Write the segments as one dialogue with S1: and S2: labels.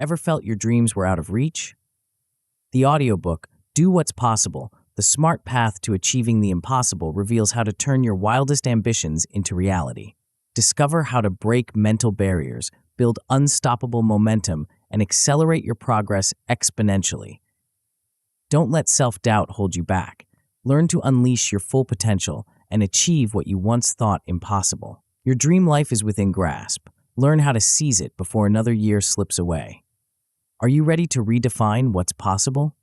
S1: Ever felt your dreams were out of reach? The audiobook, Do What's Possible, The Smart Path to Achieving the Impossible, reveals how to turn your wildest ambitions into reality. Discover how to break mental barriers, build unstoppable momentum, and accelerate your progress exponentially. Don't let self-doubt hold you back. Learn to unleash your full potential and achieve what you once thought impossible. Your dream life is within grasp. Learn how to seize it before another year slips away. Are you ready to redefine what's possible?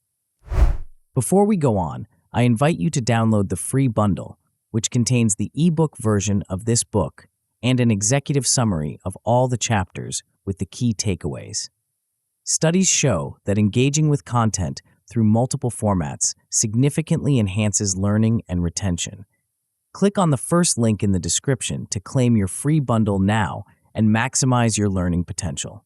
S1: Before we go on, I invite you to download the free bundle, which contains the ebook version of this book and an executive summary of all the chapters with the key takeaways. Studies show that engaging with content through multiple formats significantly enhances learning and retention. Click on the first link in the description to claim your free bundle now and maximize your learning potential.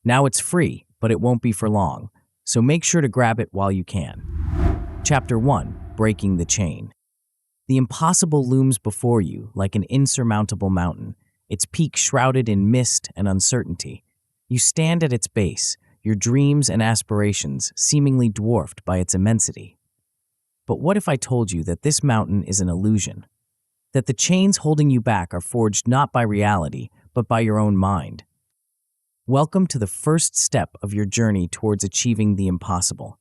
S1: Now it's free, but it won't be for long, so make sure to grab it while you can. Chapter 1: Breaking the Chain. The impossible looms before you like an insurmountable mountain, its peak shrouded in mist and uncertainty. You stand at its base, your dreams and aspirations seemingly dwarfed by its immensity. But what if I told you that this mountain is an illusion? That the chains holding you back are forged not by reality, but by your own mind? Welcome to the first step of your journey towards achieving the impossible.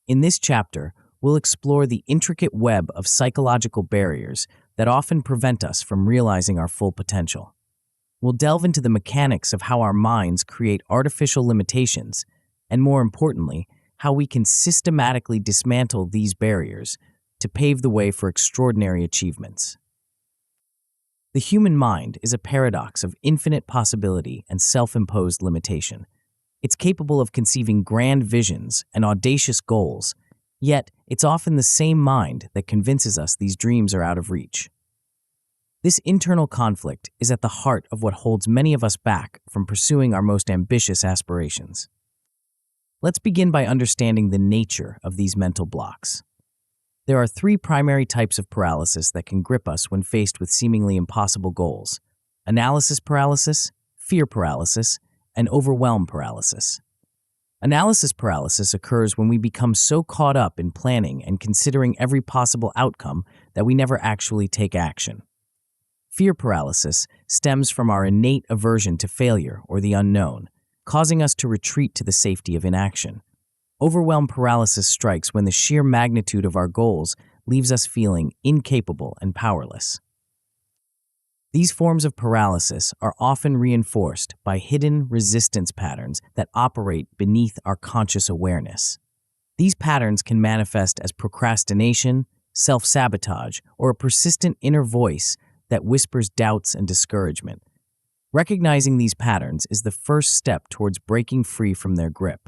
S1: In this chapter, we'll explore the intricate web of psychological barriers that often prevent us from realizing our full potential. We'll delve into the mechanics of how our minds create artificial limitations, and more importantly, how we can systematically dismantle these barriers to pave the way for extraordinary achievements. The human mind is a paradox of infinite possibility and self-imposed limitation. It's capable of conceiving grand visions and audacious goals, yet it's often the same mind that convinces us these dreams are out of reach. This internal conflict is at the heart of what holds many of us back from pursuing our most ambitious aspirations. Let's begin by understanding the nature of these mental blocks. There are three primary types of paralysis that can grip us when faced with seemingly impossible goals: analysis paralysis, fear paralysis, and overwhelm paralysis. Analysis paralysis occurs when we become so caught up in planning and considering every possible outcome that we never actually take action. Fear paralysis stems from our innate aversion to failure or the unknown, causing us to retreat to the safety of inaction. Overwhelm paralysis strikes when the sheer magnitude of our goals leaves us feeling incapable and powerless. These forms of paralysis are often reinforced by hidden resistance patterns that operate beneath our conscious awareness. These patterns can manifest as procrastination, self-sabotage, or a persistent inner voice that whispers doubts and discouragement. Recognizing these patterns is the first step towards breaking free from their grip.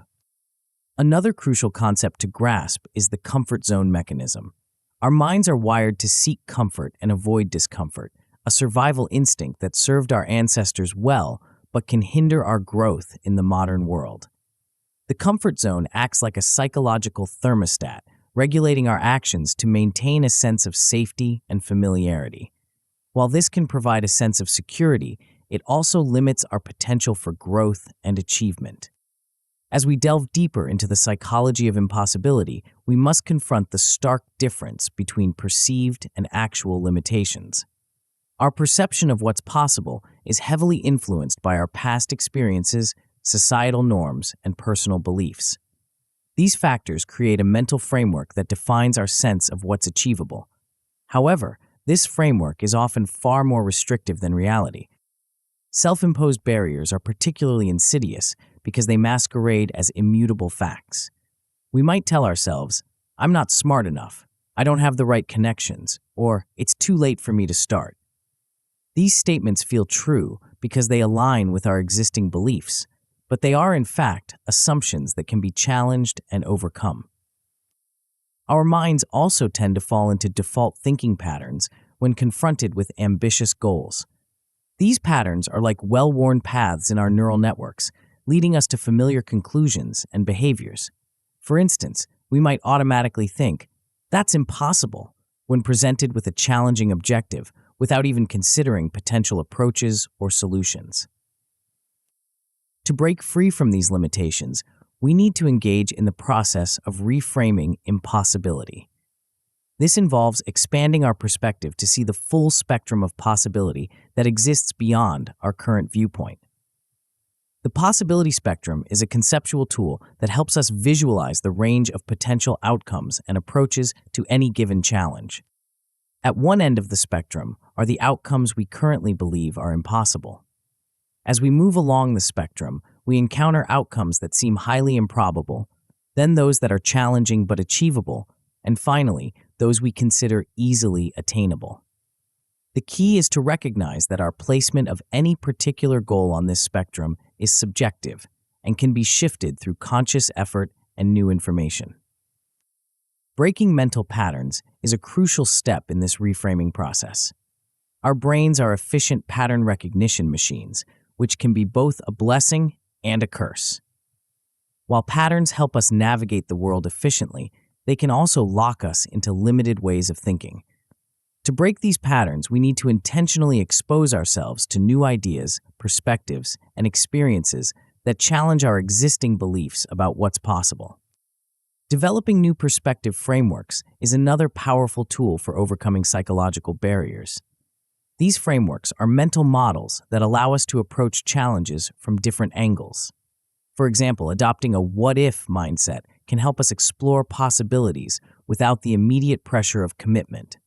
S1: Another crucial concept to grasp is the comfort zone mechanism. Our minds are wired to seek comfort and avoid discomfort, a survival instinct that served our ancestors well but can hinder our growth in the modern world. The comfort zone acts like a psychological thermostat, regulating our actions to maintain a sense of safety and familiarity. While this can provide a sense of security, it also limits our potential for growth and achievement. As we delve deeper into the psychology of impossibility, we must confront the stark difference between perceived and actual limitations. Our perception of what's possible is heavily influenced by our past experiences, societal norms, and personal beliefs. These factors create a mental framework that defines our sense of what's achievable. However, this framework is often far more restrictive than reality. Self-imposed barriers are particularly insidious because they masquerade as immutable facts. We might tell ourselves, "I'm not smart enough, I don't have the right connections," or "it's too late for me to start." These statements feel true because they align with our existing beliefs, but they are in fact assumptions that can be challenged and overcome. Our minds also tend to fall into default thinking patterns when confronted with ambitious goals. These patterns are like well-worn paths in our neural networks, leading us to familiar conclusions and behaviors. For instance, we might automatically think, "That's impossible," when presented with a challenging objective without even considering potential approaches or solutions. To break free from these limitations, we need to engage in the process of reframing impossibility. This involves expanding our perspective to see the full spectrum of possibility that exists beyond our current viewpoint. The possibility spectrum is a conceptual tool that helps us visualize the range of potential outcomes and approaches to any given challenge. At one end of the spectrum are the outcomes we currently believe are impossible. As we move along the spectrum, we encounter outcomes that seem highly improbable, then those that are challenging but achievable, and finally, those we consider easily attainable. The key is to recognize that our placement of any particular goal on this spectrum is subjective and can be shifted through conscious effort and new information. Breaking mental patterns is a crucial step in this reframing process. Our brains are efficient pattern recognition machines, which can be both a blessing and a curse. While patterns help us navigate the world efficiently, they can also lock us into limited ways of thinking. To break these patterns, we need to intentionally expose ourselves to new ideas, perspectives, and experiences that challenge our existing beliefs about what's possible. Developing new perspective frameworks is another powerful tool for overcoming psychological barriers. These frameworks are mental models that allow us to approach challenges from different angles. For example, adopting a what-if mindset can help us explore possibilities without the immediate pressure of commitment.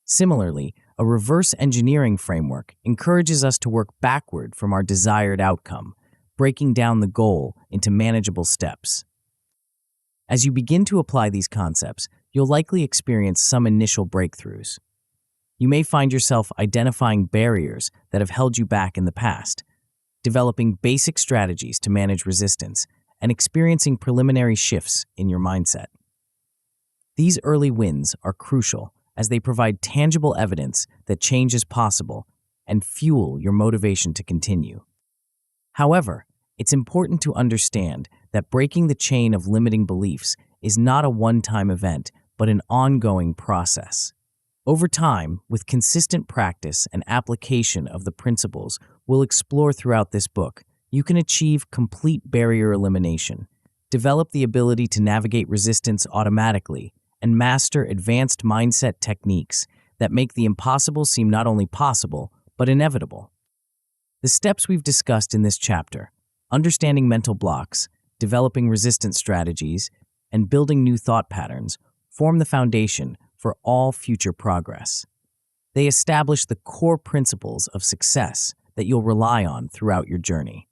S1: Similarly, a reverse engineering framework encourages us to work backward from our desired outcome, breaking down the goal into manageable steps. As you begin to apply these concepts, you'll likely experience some initial breakthroughs. You may find yourself identifying barriers that have held you back in the past, developing basic strategies to manage resistance, and experiencing preliminary shifts in your mindset. These early wins are crucial as they provide tangible evidence that change is possible and fuel your motivation to continue. However, it's important to understand that breaking the chain of limiting beliefs is not a one-time event, but an ongoing process. Over time, with consistent practice and application of the principles we'll explore throughout this book, you can achieve complete barrier elimination, develop the ability to navigate resistance automatically, and master advanced mindset techniques that make the impossible seem not only possible, but inevitable. The steps we've discussed in this chapter, understanding mental blocks, developing resistance strategies, and building new thought patterns, form the foundation for all future progress. They establish the core principles of success that you'll rely on throughout your journey.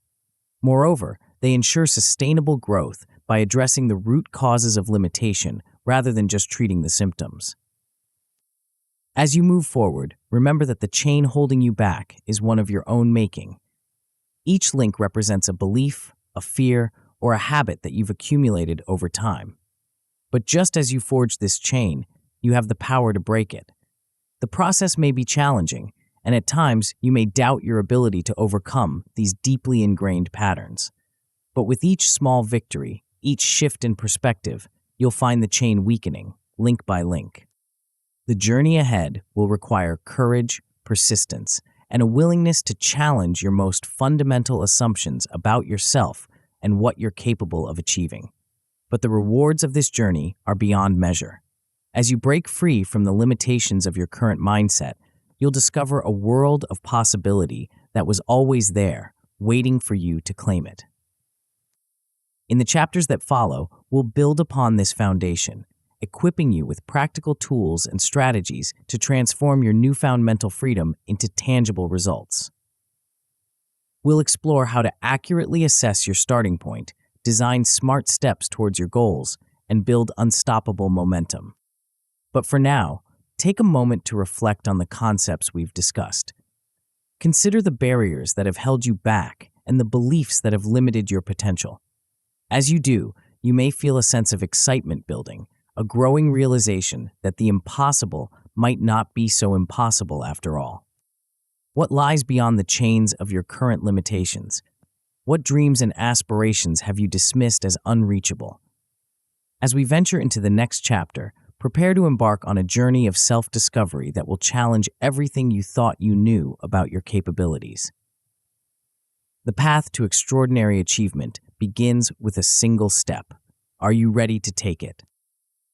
S1: Moreover, they ensure sustainable growth by addressing the root causes of limitation rather than just treating the symptoms. As you move forward, remember that the chain holding you back is one of your own making. Each link represents a belief, a fear, or a habit that you've accumulated over time. But just as you forge this chain, you have the power to break it. The process may be challenging, and at times you may doubt your ability to overcome these deeply ingrained patterns. But with each small victory, each shift in perspective, you'll find the chain weakening, link by link. The journey ahead will require courage, persistence, and a willingness to challenge your most fundamental assumptions about yourself and what you're capable of achieving. But the rewards of this journey are beyond measure. As you break free from the limitations of your current mindset, you'll discover a world of possibility that was always there, waiting for you to claim it. In the chapters that follow, we'll build upon this foundation, equipping you with practical tools and strategies to transform your newfound mental freedom into tangible results. We'll explore how to accurately assess your starting point, design smart steps towards your goals, and build unstoppable momentum. But for now, take a moment to reflect on the concepts we've discussed. Consider the barriers that have held you back and the beliefs that have limited your potential. As you do, you may feel a sense of excitement building, a growing realization that the impossible might not be so impossible after all. What lies beyond the chains of your current limitations? What dreams and aspirations have you dismissed as unreachable? As we venture into the next chapter, prepare to embark on a journey of self-discovery that will challenge everything you thought you knew about your capabilities. The path to extraordinary achievement begins with a single step. Are you ready to take it?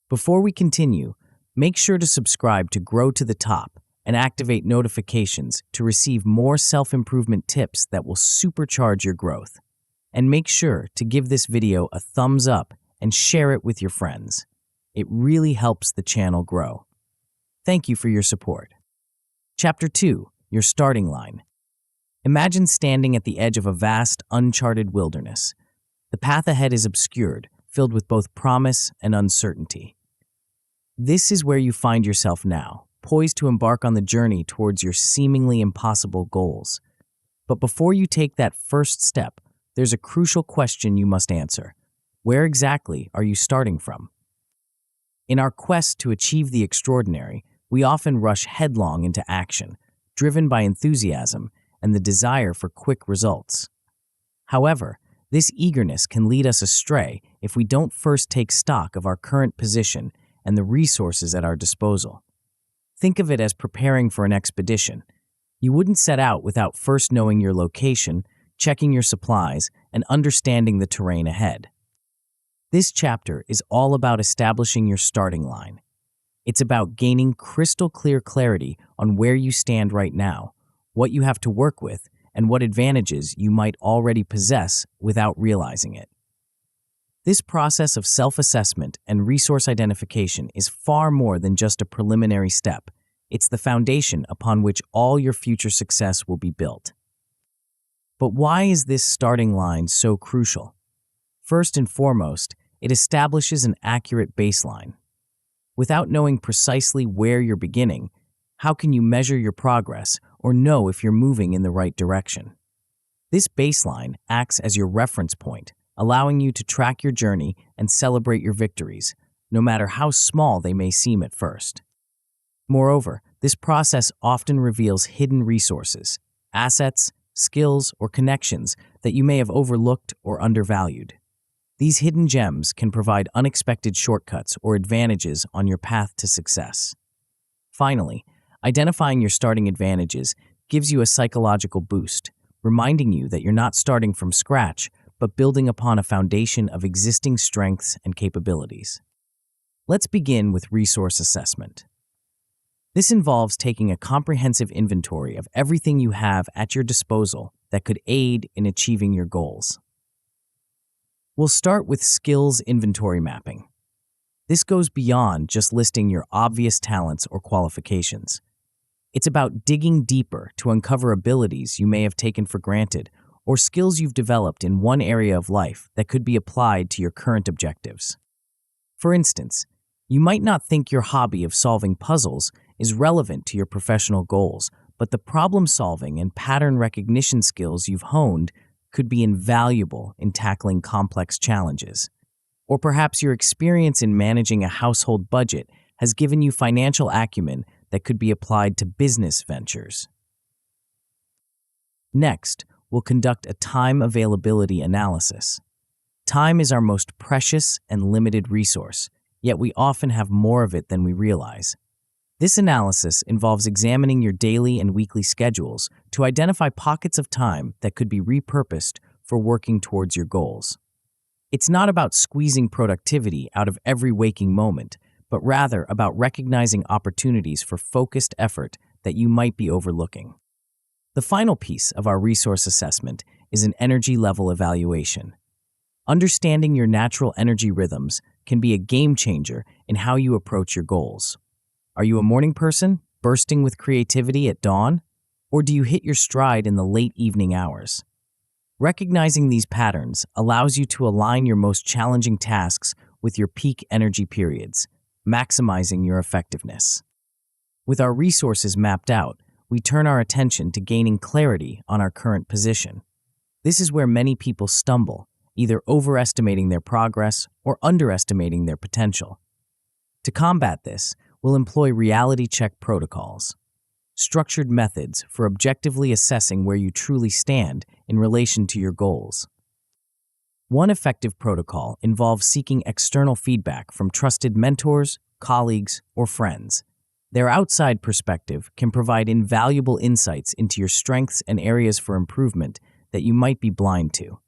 S1: Before we continue, make sure to subscribe to Grow to the Top and activate notifications to receive more self-improvement tips that will supercharge your growth. And make sure to give this video a thumbs up and share it with your friends. It really helps the channel grow. Thank you for your support. Chapter 2, Your Starting Line. Imagine standing at the edge of a vast, uncharted wilderness. The path ahead is obscured, filled with both promise and uncertainty. This is where you find yourself now, poised to embark on the journey towards your seemingly impossible goals. But before you take that first step, there's a crucial question you must answer. Where exactly are you starting from? In our quest to achieve the extraordinary, we often rush headlong into action, driven by enthusiasm and the desire for quick results. However, this eagerness can lead us astray if we don't first take stock of our current position and the resources at our disposal. Think of it as preparing for an expedition. You wouldn't set out without first knowing your location, checking your supplies, and understanding the terrain ahead. This chapter is all about establishing your starting line. It's about gaining crystal clear clarity on where you stand right now, what you have to work with, and what advantages you might already possess without realizing it. This process of self-assessment and resource identification is far more than just a preliminary step. It's the foundation upon which all your future success will be built. But why is this starting line so crucial? First and foremost, it establishes an accurate baseline. Without knowing precisely where you're beginning, how can you measure your progress or know if you're moving in the right direction? This baseline acts as your reference point, allowing you to track your journey and celebrate your victories, no matter how small they may seem at first. Moreover, this process often reveals hidden resources, assets, skills, or connections that you may have overlooked or undervalued. These hidden gems can provide unexpected shortcuts or advantages on your path to success. Finally, identifying your starting advantages gives you a psychological boost, reminding you that you're not starting from scratch, but building upon a foundation of existing strengths and capabilities. Let's begin with resource assessment. This involves taking a comprehensive inventory of everything you have at your disposal that could aid in achieving your goals. We'll start with skills inventory mapping. This goes beyond just listing your obvious talents or qualifications. It's about digging deeper to uncover abilities you may have taken for granted or skills you've developed in one area of life that could be applied to your current objectives. For instance, you might not think your hobby of solving puzzles is relevant to your professional goals, but the problem-solving and pattern recognition skills you've honed could be invaluable in tackling complex challenges. Or perhaps your experience in managing a household budget has given you financial acumen that could be applied to business ventures. Next, we'll conduct a time availability analysis. Time is our most precious and limited resource, yet we often have more of it than we realize. This analysis involves examining your daily and weekly schedules to identify pockets of time that could be repurposed for working towards your goals. It's not about squeezing productivity out of every waking moment, but rather about recognizing opportunities for focused effort that you might be overlooking. The final piece of our resource assessment is an energy level evaluation. Understanding your natural energy rhythms can be a game changer in how you approach your goals. Are you a morning person, bursting with creativity at dawn? Or do you hit your stride in the late evening hours? Recognizing these patterns allows you to align your most challenging tasks with your peak energy periods, maximizing your effectiveness. With our resources mapped out, we turn our attention to gaining clarity on our current position. This is where many people stumble, either overestimating their progress or underestimating their potential. To combat this, we'll employ reality check protocols, structured methods for objectively assessing where you truly stand in relation to your goals. One effective protocol involves seeking external feedback from trusted mentors, colleagues, or friends. Their outside perspective can provide invaluable insights into your strengths and areas for improvement that you might be blind to.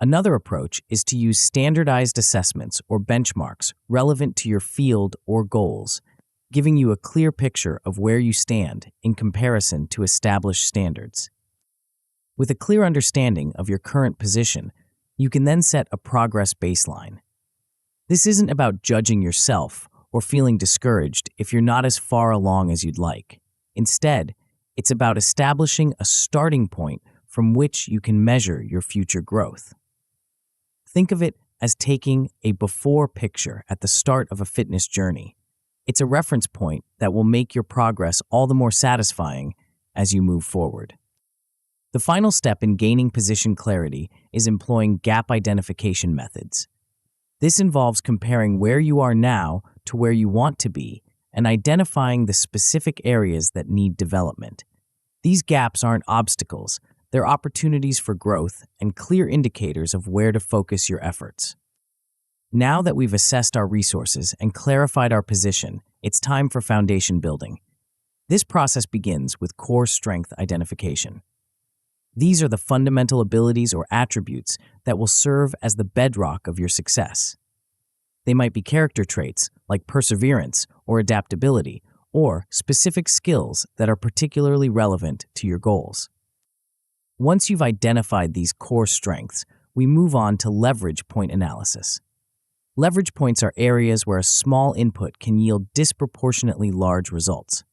S1: Another approach is to use standardized assessments or benchmarks relevant to your field or goals, giving you a clear picture of where you stand in comparison to established standards. With a clear understanding of your current position, you can then set a progress baseline. This isn't about judging yourself or feeling discouraged if you're not as far along as you'd like. Instead, it's about establishing a starting point from which you can measure your future growth. Think of it as taking a before picture at the start of a fitness journey. It's a reference point that will make your progress all the more satisfying as you move forward. The final step in gaining position clarity is employing gap identification methods. This involves comparing where you are now to where you want to be and identifying the specific areas that need development. These gaps aren't obstacles, they're opportunities for growth and clear indicators of where to focus your efforts. Now that we've assessed our resources and clarified our position, it's time for foundation building. This process begins with core strength identification. These are the fundamental abilities or attributes that will serve as the bedrock of your success. They might be character traits like perseverance or adaptability, or specific skills that are particularly relevant to your goals. Once you've identified these core strengths, we move on to leverage point analysis. Leverage points are areas where a small input can yield disproportionately large results.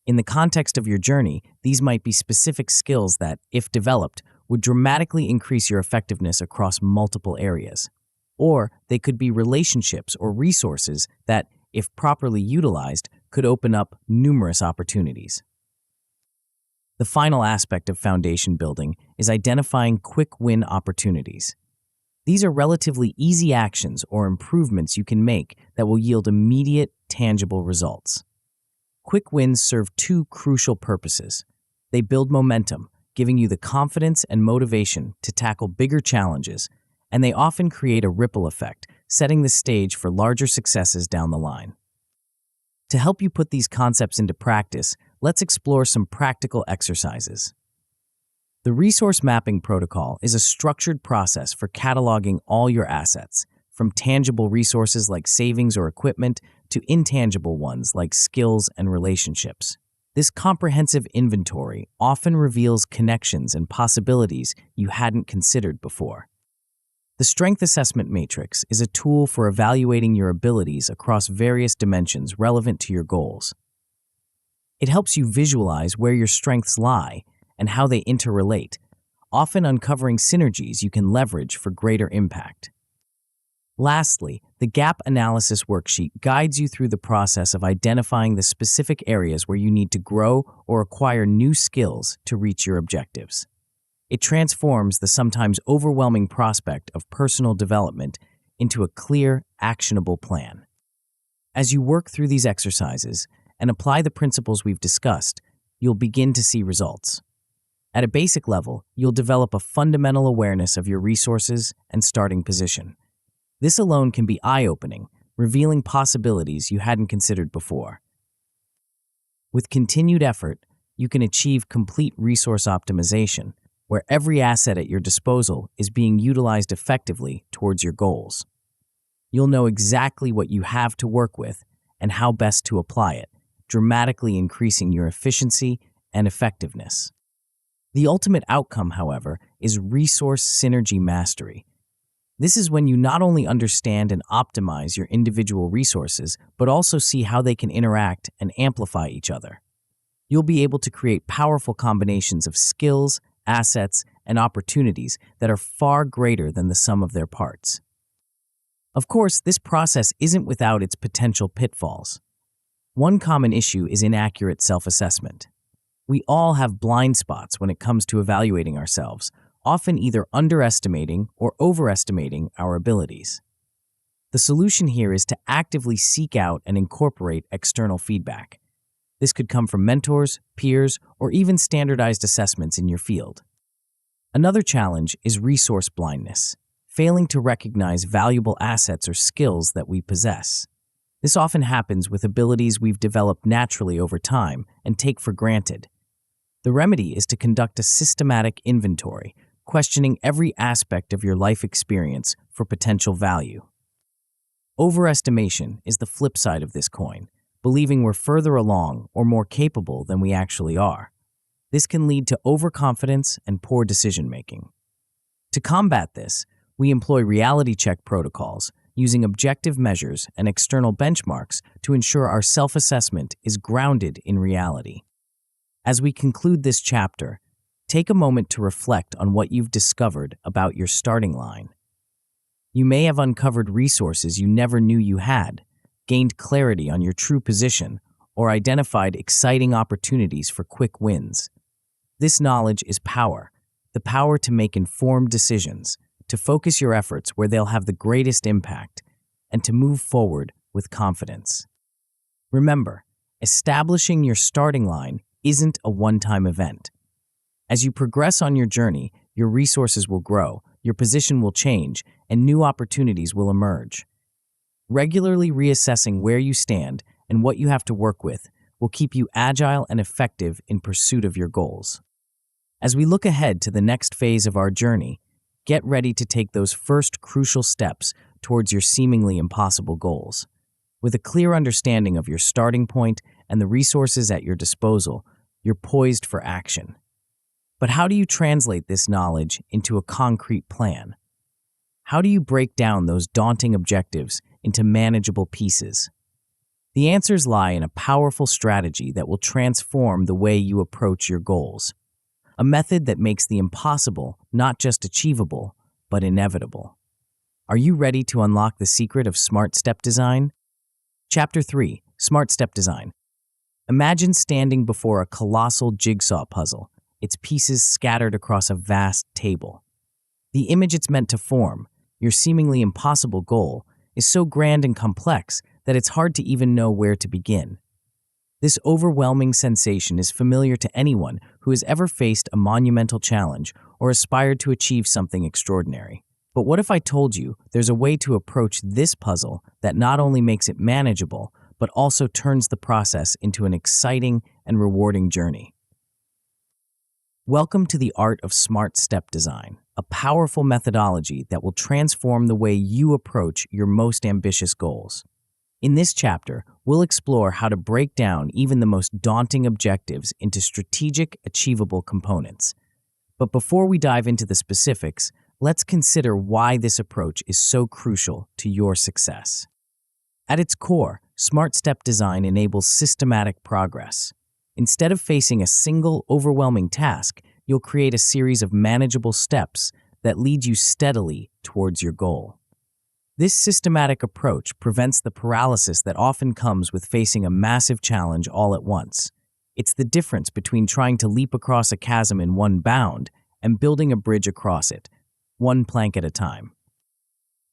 S1: In the context of your journey, these might be specific skills that, if developed, would dramatically increase your effectiveness across multiple areas. Or they could be relationships or resources that, if properly utilized, could open up numerous opportunities. The final aspect of foundation building is identifying quick win opportunities. These are relatively easy actions or improvements you can make that will yield immediate, tangible results. Quick wins serve two crucial purposes. They build momentum, giving you the confidence and motivation to tackle bigger challenges, and they often create a ripple effect, setting the stage for larger successes down the line. To help you put these concepts into practice, let's explore some practical exercises. The resource mapping protocol is a structured process for cataloging all your assets, from tangible resources like savings or equipment to intangible ones like skills and relationships. This comprehensive inventory often reveals connections and possibilities you hadn't considered before. The Strength Assessment Matrix is a tool for evaluating your abilities across various dimensions relevant to your goals. It helps you visualize where your strengths lie and how they interrelate, often uncovering synergies you can leverage for greater impact. Lastly, the Gap Analysis Worksheet guides you through the process of identifying the specific areas where you need to grow or acquire new skills to reach your objectives. It transforms the sometimes overwhelming prospect of personal development into a clear, actionable plan. As you work through these exercises and apply the principles we've discussed, you'll begin to see results. At a basic level, you'll develop a fundamental awareness of your resources and starting position. This alone can be eye-opening, revealing possibilities you hadn't considered before. With continued effort, you can achieve complete resource optimization, where every asset at your disposal is being utilized effectively towards your goals. You'll know exactly what you have to work with and how best to apply it, dramatically increasing your efficiency and effectiveness. The ultimate outcome, however, is resource synergy mastery. This is when you not only understand and optimize your individual resources, but also see how they can interact and amplify each other. You'll be able to create powerful combinations of skills, assets, and opportunities that are far greater than the sum of their parts. Of course, this process isn't without its potential pitfalls. One common issue is inaccurate self-assessment. We all have blind spots when it comes to evaluating ourselves, often either underestimating or overestimating our abilities. The solution here is to actively seek out and incorporate external feedback. This could come from mentors, peers, or even standardized assessments in your field. Another challenge is resource blindness, failing to recognize valuable assets or skills that we possess. This often happens with abilities we've developed naturally over time and take for granted. The remedy is to conduct a systematic inventory, questioning every aspect of your life experience for potential value. Overestimation is the flip side of this coin, believing we're further along or more capable than we actually are. This can lead to overconfidence and poor decision-making. To combat this, we employ reality check protocols, using objective measures and external benchmarks to ensure our self-assessment is grounded in reality. As we conclude this chapter, take a moment to reflect on what you've discovered about your starting line. You may have uncovered resources you never knew you had, gained clarity on your true position, or identified exciting opportunities for quick wins. This knowledge is power, the power to make informed decisions, to focus your efforts where they'll have the greatest impact, and to move forward with confidence. Remember, establishing your starting line isn't a one-time event. As you progress on your journey, your resources will grow, your position will change, and new opportunities will emerge. Regularly reassessing where you stand and what you have to work with will keep you agile and effective in pursuit of your goals. As we look ahead to the next phase of our journey, get ready to take those first crucial steps towards your seemingly impossible goals. With a clear understanding of your starting point and the resources at your disposal, you're poised for action. But how do you translate this knowledge into a concrete plan? How do you break down those daunting objectives into manageable pieces? The answers lie in a powerful strategy that will transform the way you approach your goals. A method that makes the impossible not just achievable, but inevitable. Are you ready to unlock the secret of Smart Step Design? Chapter 3, Smart Step Design. Imagine standing before a colossal jigsaw puzzle, its pieces scattered across a vast table. The image it's meant to form, your seemingly impossible goal, is so grand and complex that it's hard to even know where to begin. This overwhelming sensation is familiar to anyone who has ever faced a monumental challenge or aspired to achieve something extraordinary. But what if I told you there's a way to approach this puzzle that not only makes it manageable, but also turns the process into an exciting and rewarding journey? Welcome to the art of Smart Step Design, a powerful methodology that will transform the way you approach your most ambitious goals. In this chapter, we'll explore how to break down even the most daunting objectives into strategic, achievable components. But before we dive into the specifics, let's consider why this approach is so crucial to your success. At its core, Smart Step Design enables systematic progress. Instead of facing a single, overwhelming task, you'll create a series of manageable steps that lead you steadily towards your goal. This systematic approach prevents the paralysis that often comes with facing a massive challenge all at once. It's the difference between trying to leap across a chasm in one bound and building a bridge across it, one plank at a time.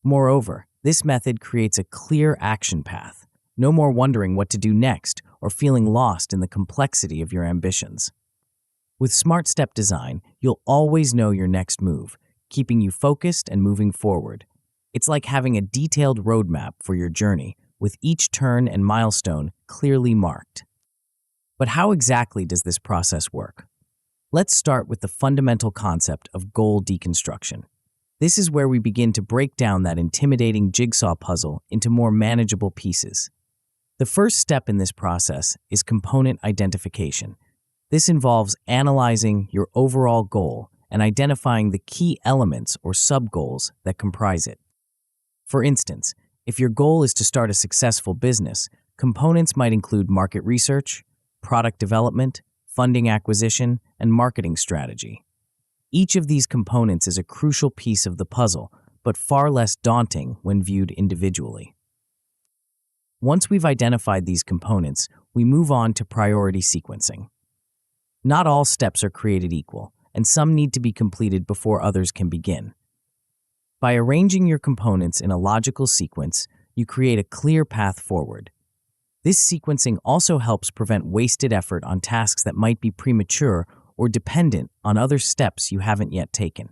S1: Moreover, this method creates a clear action path. No more wondering what to do next or feeling lost in the complexity of your ambitions. With Smart Step Design, you'll always know your next move, keeping you focused and moving forward. It's like having a detailed roadmap for your journey, with each turn and milestone clearly marked. But how exactly does this process work? Let's start with the fundamental concept of goal deconstruction. This is where we begin to break down that intimidating jigsaw puzzle into more manageable pieces. The first step in this process is component identification. This involves analyzing your overall goal and identifying the key elements or sub-goals that comprise it. For instance, if your goal is to start a successful business, components might include market research, product development, funding acquisition, and marketing strategy. Each of these components is a crucial piece of the puzzle, but far less daunting when viewed individually. Once we've identified these components, we move on to priority sequencing. Not all steps are created equal, and some need to be completed before others can begin. By arranging your components in a logical sequence, you create a clear path forward. This sequencing also helps prevent wasted effort on tasks that might be premature or dependent on other steps you haven't yet taken.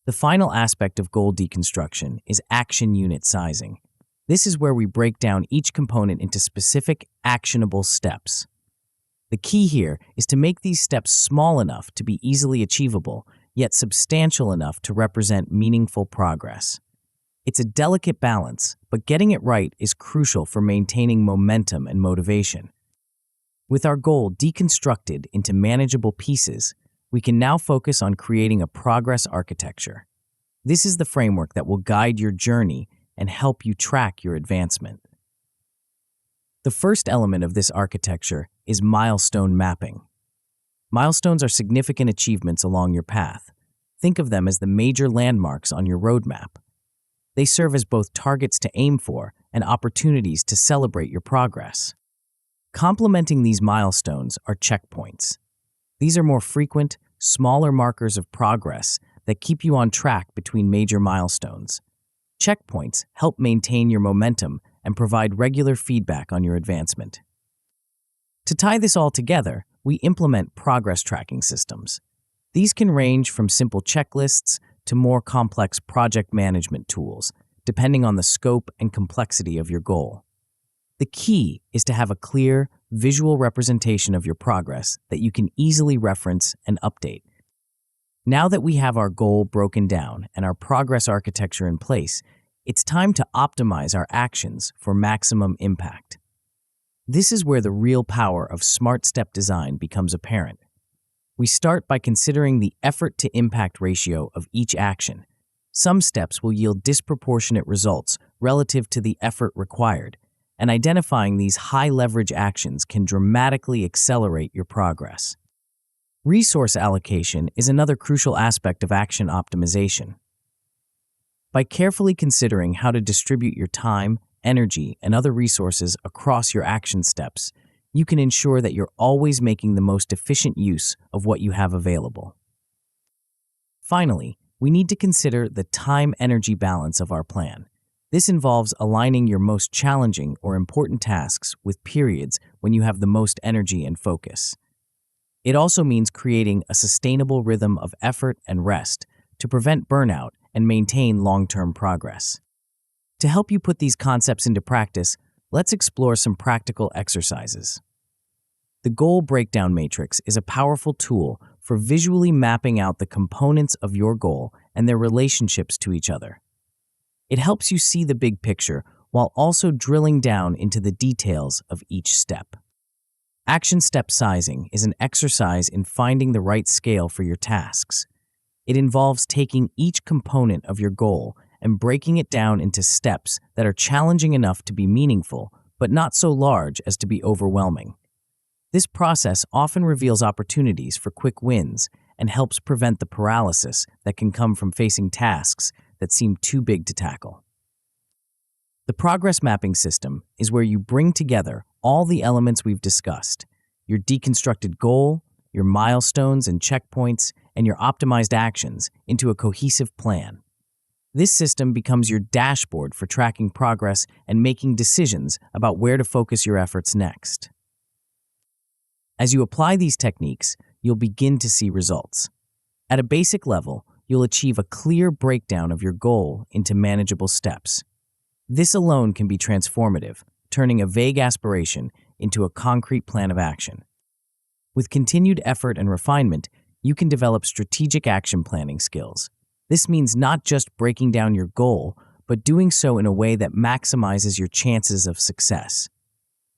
S1: The final aspect of goal deconstruction is action unit sizing. This is where we break down each component into specific, actionable steps. The key here is to make these steps small enough to be easily achievable yet substantial enough to represent meaningful progress. It's a delicate balance, but getting it right is crucial for maintaining momentum and motivation. With our goal deconstructed into manageable pieces, we can now focus on creating a progress architecture. This is the framework that will guide your journey and help you track your advancement. The first element of this architecture is milestone mapping. Milestones are significant achievements along your path. Think of them as the major landmarks on your roadmap. They serve as both targets to aim for and opportunities to celebrate your progress. Complementing these milestones are checkpoints. These are more frequent, smaller markers of progress that keep you on track between major milestones. Checkpoints help maintain your momentum and provide regular feedback on your advancement. To tie this all together, we implement progress tracking systems. These can range from simple checklists to more complex project management tools, depending on the scope and complexity of your goal. The key is to have a clear, visual representation of your progress that you can easily reference and update. Now that we have our goal broken down and our progress architecture in place, it's time to optimize our actions for maximum impact. This is where the real power of smart step design becomes apparent. We start by considering the effort-to-impact ratio of each action. Some steps will yield disproportionate results relative to the effort required, and identifying these high-leverage actions can dramatically accelerate your progress. Resource allocation is another crucial aspect of action optimization. By carefully considering how to distribute your time, energy, and other resources across your action steps, you can ensure that you're always making the most efficient use of what you have available. Finally, we need to consider the time-energy balance of our plan. This involves aligning your most challenging or important tasks with periods when you have the most energy and focus. It also means creating a sustainable rhythm of effort and rest to prevent burnout and maintain long-term progress. To help you put these concepts into practice, let's explore some practical exercises. The Goal Breakdown Matrix is a powerful tool for visually mapping out the components of your goal and their relationships to each other. It helps you see the big picture while also drilling down into the details of each step. Action step sizing is an exercise in finding the right scale for your tasks. It involves taking each component of your goal and breaking it down into steps that are challenging enough to be meaningful, but not so large as to be overwhelming. This process often reveals opportunities for quick wins and helps prevent the paralysis that can come from facing tasks that seem too big to tackle. The progress mapping system is where you bring together all the elements we've discussed: your deconstructed goal, your milestones and checkpoints, and your optimized actions into a cohesive plan. This system becomes your dashboard for tracking progress and making decisions about where to focus your efforts next. As you apply these techniques, you'll begin to see results. At a basic level, you'll achieve a clear breakdown of your goal into manageable steps. This alone can be transformative, turning a vague aspiration into a concrete plan of action. With continued effort and refinement, you can develop strategic action planning skills. This means not just breaking down your goal, but doing so in a way that maximizes your chances of success.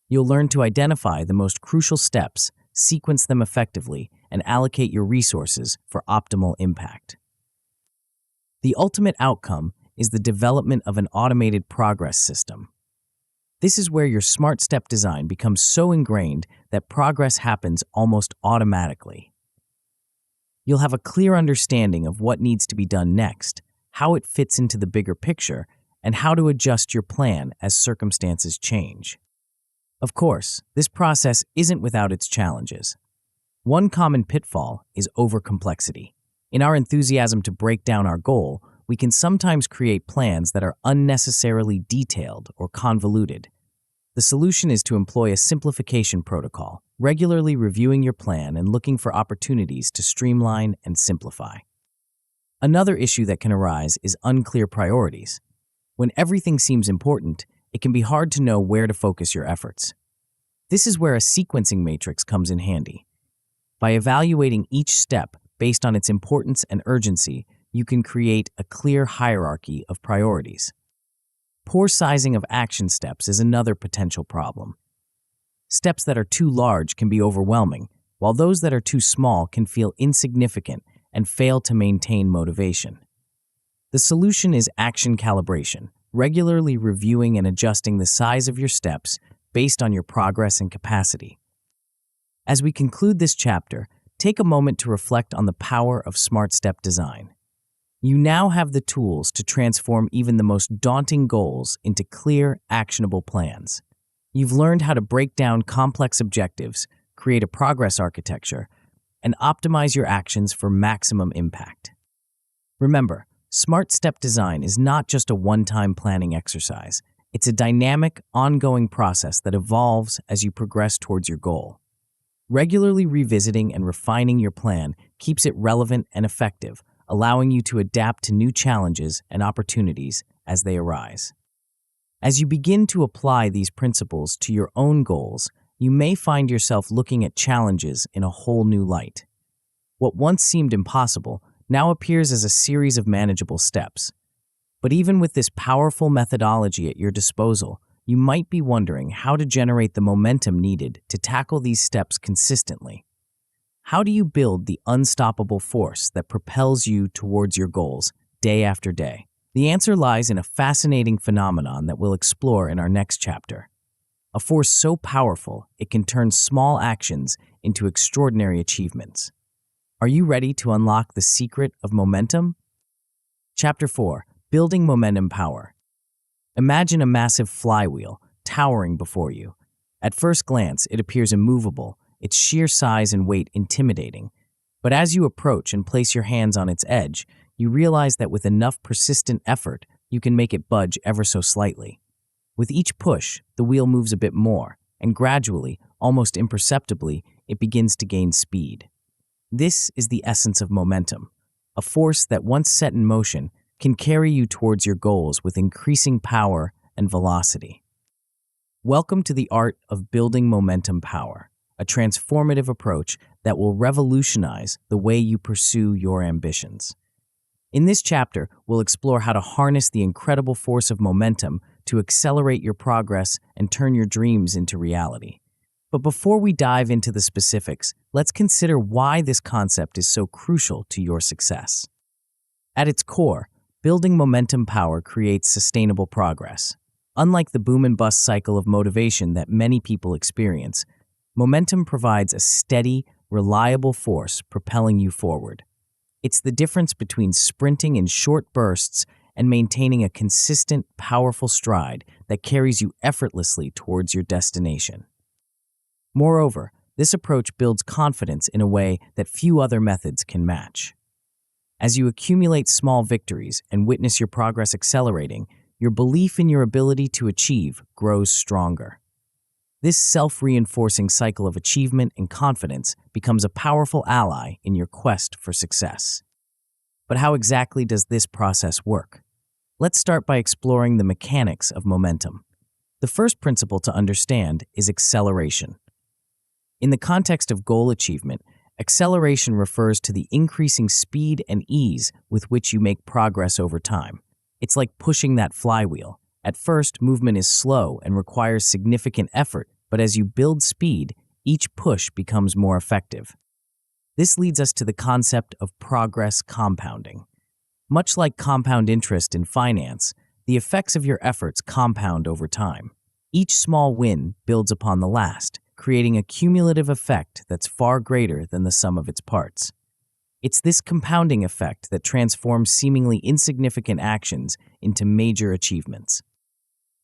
S1: You'll learn to identify the most crucial steps, sequence them effectively, and allocate your resources for optimal impact. The ultimate outcome is the development of an automated progress system. This is where your smart step design becomes so ingrained that progress happens almost automatically. You'll have a clear understanding of what needs to be done next, how it fits into the bigger picture, and how to adjust your plan as circumstances change. Of course, this process isn't without its challenges. One common pitfall is overcomplexity. In our enthusiasm to break down our goal, we can sometimes create plans that are unnecessarily detailed or convoluted. The solution is to employ a simplification protocol, regularly reviewing your plan and looking for opportunities to streamline and simplify. Another issue that can arise is unclear priorities. When everything seems important, it can be hard to know where to focus your efforts. This is where a sequencing matrix comes in handy. By evaluating each step based on its importance and urgency, you can create a clear hierarchy of priorities. Poor sizing of action steps is another potential problem. Steps that are too large can be overwhelming, while those that are too small can feel insignificant and fail to maintain motivation. The solution is action calibration, regularly reviewing and adjusting the size of your steps based on your progress and capacity. As we conclude this chapter, take a moment to reflect on the power of smart step design. You now have the tools to transform even the most daunting goals into clear, actionable plans. You've learned how to break down complex objectives, create a progress architecture, and optimize your actions for maximum impact. Remember, smart step design is not just a one-time planning exercise. It's a dynamic, ongoing process that evolves as you progress towards your goal. Regularly revisiting and refining your plan keeps it relevant and effective, allowing you to adapt to new challenges and opportunities as they arise. As you begin to apply these principles to your own goals, you may find yourself looking at challenges in a whole new light. What once seemed impossible now appears as a series of manageable steps. But even with this powerful methodology at your disposal, you might be wondering how to generate the momentum needed to tackle these steps consistently. How do you build the unstoppable force that propels you towards your goals day after day? The answer lies in a fascinating phenomenon that we'll explore in our next chapter. A force so powerful it can turn small actions into extraordinary achievements. Are you ready to unlock the secret of momentum? Chapter 4. Building Momentum Power. Imagine a massive flywheel towering before you. At first glance, it appears immovable, its sheer size and weight intimidating. But as you approach and place your hands on its edge, you realize that with enough persistent effort, you can make it budge ever so slightly. With each push, the wheel moves a bit more, and gradually, almost imperceptibly, it begins to gain speed. This is the essence of momentum, a force that once set in motion can carry you towards your goals with increasing power and velocity. Welcome to the art of building momentum power, a transformative approach that will revolutionize the way you pursue your ambitions. In this chapter, we'll explore how to harness the incredible force of momentum to accelerate your progress and turn your dreams into reality. But before we dive into the specifics, let's consider why this concept is so crucial to your success. At its core, building momentum power creates sustainable progress. Unlike the boom and bust cycle of motivation that many people experience, momentum provides a steady, reliable force propelling you forward. It's the difference between sprinting in short bursts and maintaining a consistent, powerful stride that carries you effortlessly towards your destination. Moreover, this approach builds confidence in a way that few other methods can match. As you accumulate small victories and witness your progress accelerating, your belief in your ability to achieve grows stronger. This self-reinforcing cycle of achievement and confidence becomes a powerful ally in your quest for success. But how exactly does this process work? Let's start by exploring the mechanics of momentum. The first principle to understand is acceleration. In the context of goal achievement, acceleration refers to the increasing speed and ease with which you make progress over time. It's like pushing that flywheel. At first, movement is slow and requires significant effort, but as you build speed, each push becomes more effective. This leads us to the concept of progress compounding. Much like compound interest in finance, the effects of your efforts compound over time. Each small win builds upon the last, creating a cumulative effect that's far greater than the sum of its parts. It's this compounding effect that transforms seemingly insignificant actions into major achievements.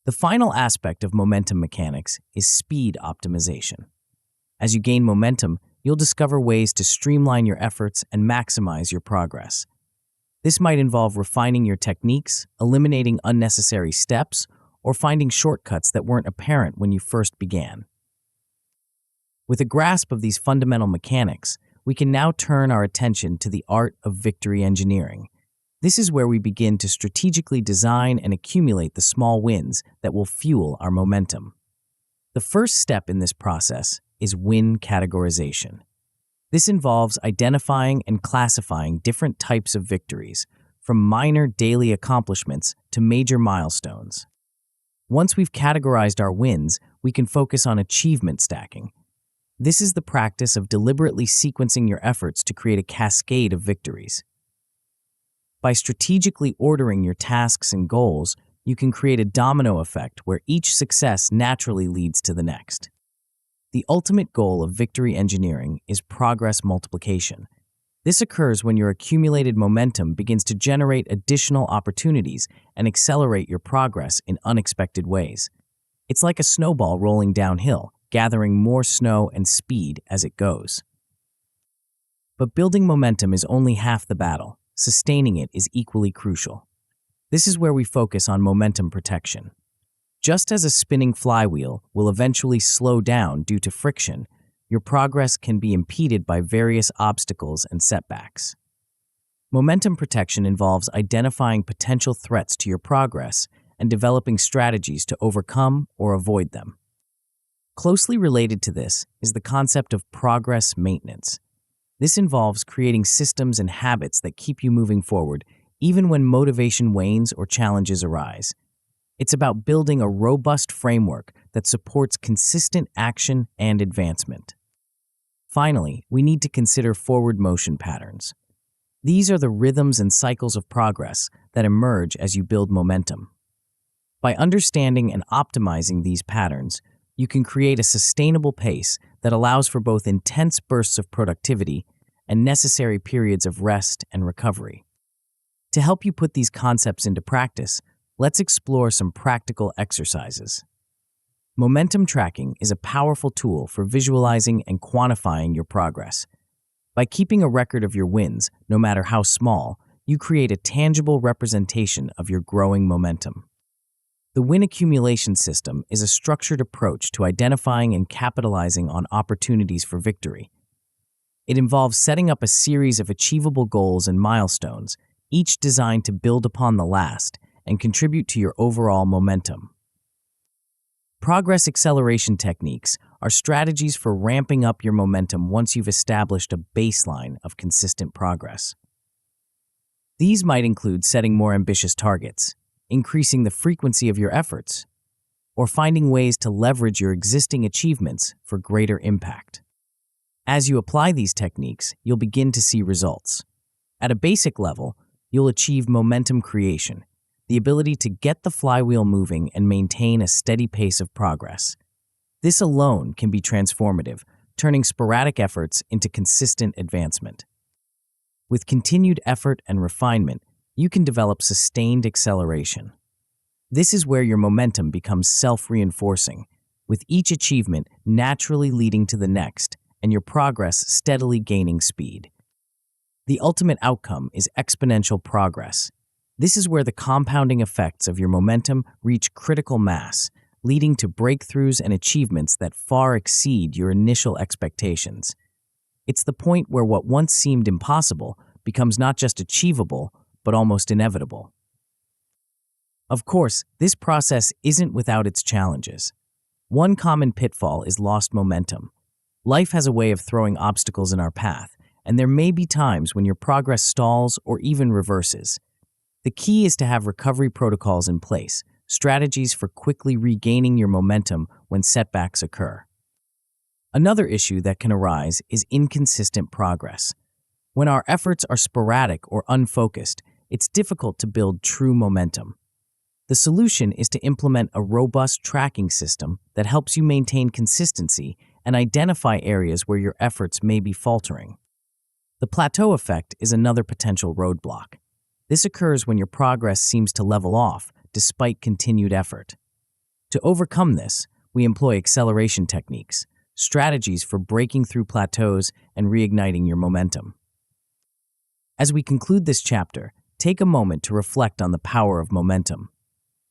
S1: The final aspect of momentum mechanics is speed optimization. As you gain momentum, you'll discover ways to streamline your efforts and maximize your progress. This might involve refining your techniques, eliminating unnecessary steps, or finding shortcuts that weren't apparent when you first began. With a grasp of these fundamental mechanics, we can now turn our attention to the art of victory engineering. This is where we begin to strategically design and accumulate the small wins that will fuel our momentum. The first step in this process is win categorization. This involves identifying and classifying different types of victories, from minor daily accomplishments to major milestones. Once we've categorized our wins, we can focus on achievement stacking. This is the practice of deliberately sequencing your efforts to create a cascade of victories. By strategically ordering your tasks and goals, you can create a domino effect where each success naturally leads to the next. The ultimate goal of victory engineering is progress multiplication. This occurs when your accumulated momentum begins to generate additional opportunities and accelerate your progress in unexpected ways. It's like a snowball rolling downhill, gathering more snow and speed as it goes. But building momentum is only half the battle. Sustaining it is equally crucial. This is where we focus on momentum protection. Just as a spinning flywheel will eventually slow down due to friction, your progress can be impeded by various obstacles and setbacks. Momentum protection involves identifying potential threats to your progress and developing strategies to overcome or avoid them. Closely related to this is the concept of progress maintenance. This involves creating systems and habits that keep you moving forward, even when motivation wanes or challenges arise. It's about building a robust framework that supports consistent action and advancement. Finally, we need to consider forward motion patterns. These are the rhythms and cycles of progress that emerge as you build momentum. By understanding and optimizing these patterns, you can create a sustainable pace that allows for both intense bursts of productivity and necessary periods of rest and recovery. To help you put these concepts into practice, let's explore some practical exercises. Momentum tracking is a powerful tool for visualizing and quantifying your progress. By keeping a record of your wins, no matter how small, you create a tangible representation of your growing momentum. The win accumulation system is a structured approach to identifying and capitalizing on opportunities for victory. It involves setting up a series of achievable goals and milestones, each designed to build upon the last and contribute to your overall momentum. Progress acceleration techniques are strategies for ramping up your momentum once you've established a baseline of consistent progress. These might include setting more ambitious targets, increasing the frequency of your efforts, or finding ways to leverage your existing achievements for greater impact. As you apply these techniques, you'll begin to see results. At a basic level, you'll achieve momentum creation, the ability to get the flywheel moving and maintain a steady pace of progress. This alone can be transformative, turning sporadic efforts into consistent advancement. With continued effort and refinement, you can develop sustained acceleration. This is where your momentum becomes self-reinforcing, with each achievement naturally leading to the next and your progress steadily gaining speed. The ultimate outcome is exponential progress. This is where the compounding effects of your momentum reach critical mass, leading to breakthroughs and achievements that far exceed your initial expectations. It's the point where what once seemed impossible becomes not just achievable, but almost inevitable. Of course, this process isn't without its challenges. One common pitfall is lost momentum. Life has a way of throwing obstacles in our path, and there may be times when your progress stalls or even reverses. The key is to have recovery protocols in place, strategies for quickly regaining your momentum when setbacks occur. Another issue that can arise is inconsistent progress. When our efforts are sporadic or unfocused, it's difficult to build true momentum. The solution is to implement a robust tracking system that helps you maintain consistency and identify areas where your efforts may be faltering. The plateau effect is another potential roadblock. This occurs when your progress seems to level off despite continued effort. To overcome this, we employ acceleration techniques, strategies for breaking through plateaus and reigniting your momentum. As we conclude this chapter, take a moment to reflect on the power of momentum.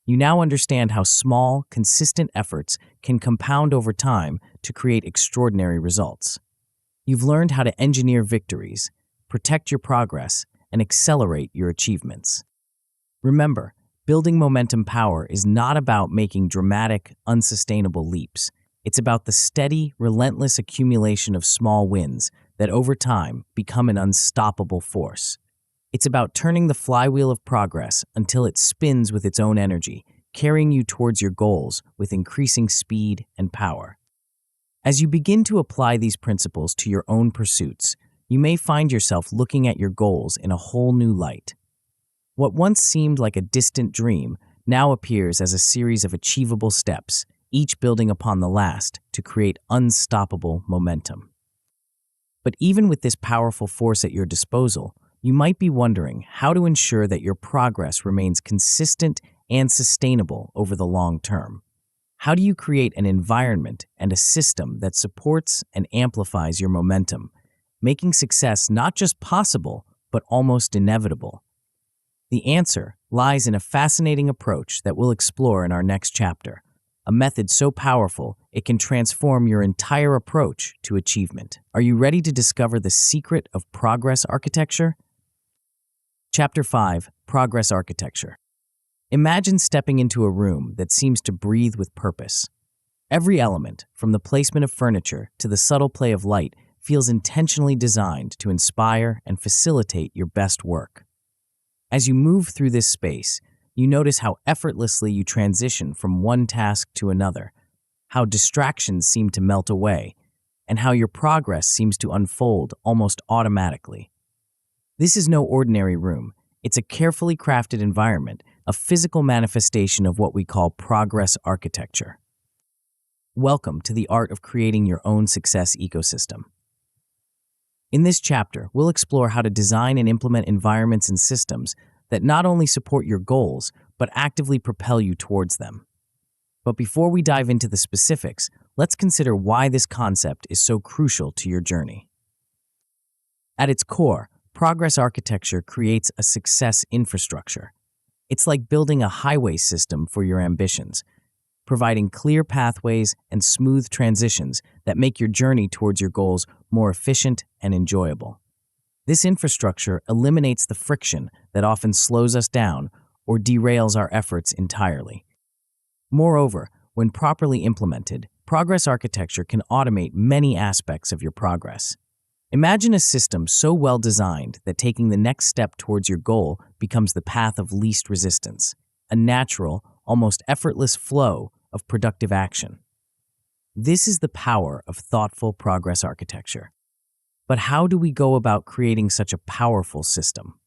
S1: You now understand how small, consistent efforts can compound over time to create extraordinary results. You've learned how to engineer victories, protect your progress, and accelerate your achievements. Remember, building momentum power is not about making dramatic, unsustainable leaps. It's about the steady, relentless accumulation of small wins that over time become an unstoppable force. It's about turning the flywheel of progress until it spins with its own energy, carrying you towards your goals with increasing speed and power. As you begin to apply these principles to your own pursuits, you may find yourself looking at your goals in a whole new light. What once seemed like a distant dream now appears as a series of achievable steps, each building upon the last to create unstoppable momentum. But even with this powerful force at your disposal, you might be wondering how to ensure that your progress remains consistent and sustainable over the long term. How do you create an environment and a system that supports and amplifies your momentum, making success not just possible, but almost inevitable? The answer lies in a fascinating approach that we'll explore in our next chapter, a method so powerful it can transform your entire approach to achievement. Are you ready to discover the secret of progress architecture? Chapter 5: Progress Architecture. Imagine stepping into a room that seems to breathe with purpose. Every element, from the placement of furniture to the subtle play of light, feels intentionally designed to inspire and facilitate your best work. As you move through this space, you notice how effortlessly you transition from one task to another, how distractions seem to melt away, and how your progress seems to unfold almost automatically. This is no ordinary room. It's a carefully crafted environment, a physical manifestation of what we call progress architecture. Welcome to the art of creating your own success ecosystem. In this chapter, we'll explore how to design and implement environments and systems that not only support your goals, but actively propel you towards them. But before we dive into the specifics, let's consider why this concept is so crucial to your journey. At its core, progress architecture creates a success infrastructure. It's like building a highway system for your ambitions, providing clear pathways and smooth transitions that make your journey towards your goals more efficient and enjoyable. This infrastructure eliminates the friction that often slows us down or derails our efforts entirely. Moreover, when properly implemented, progress architecture can automate many aspects of your progress. Imagine a system so well designed that taking the next step towards your goal becomes the path of least resistance, a natural, almost effortless flow of productive action. This is the power of thoughtful progress architecture. But how do we go about creating such a powerful system?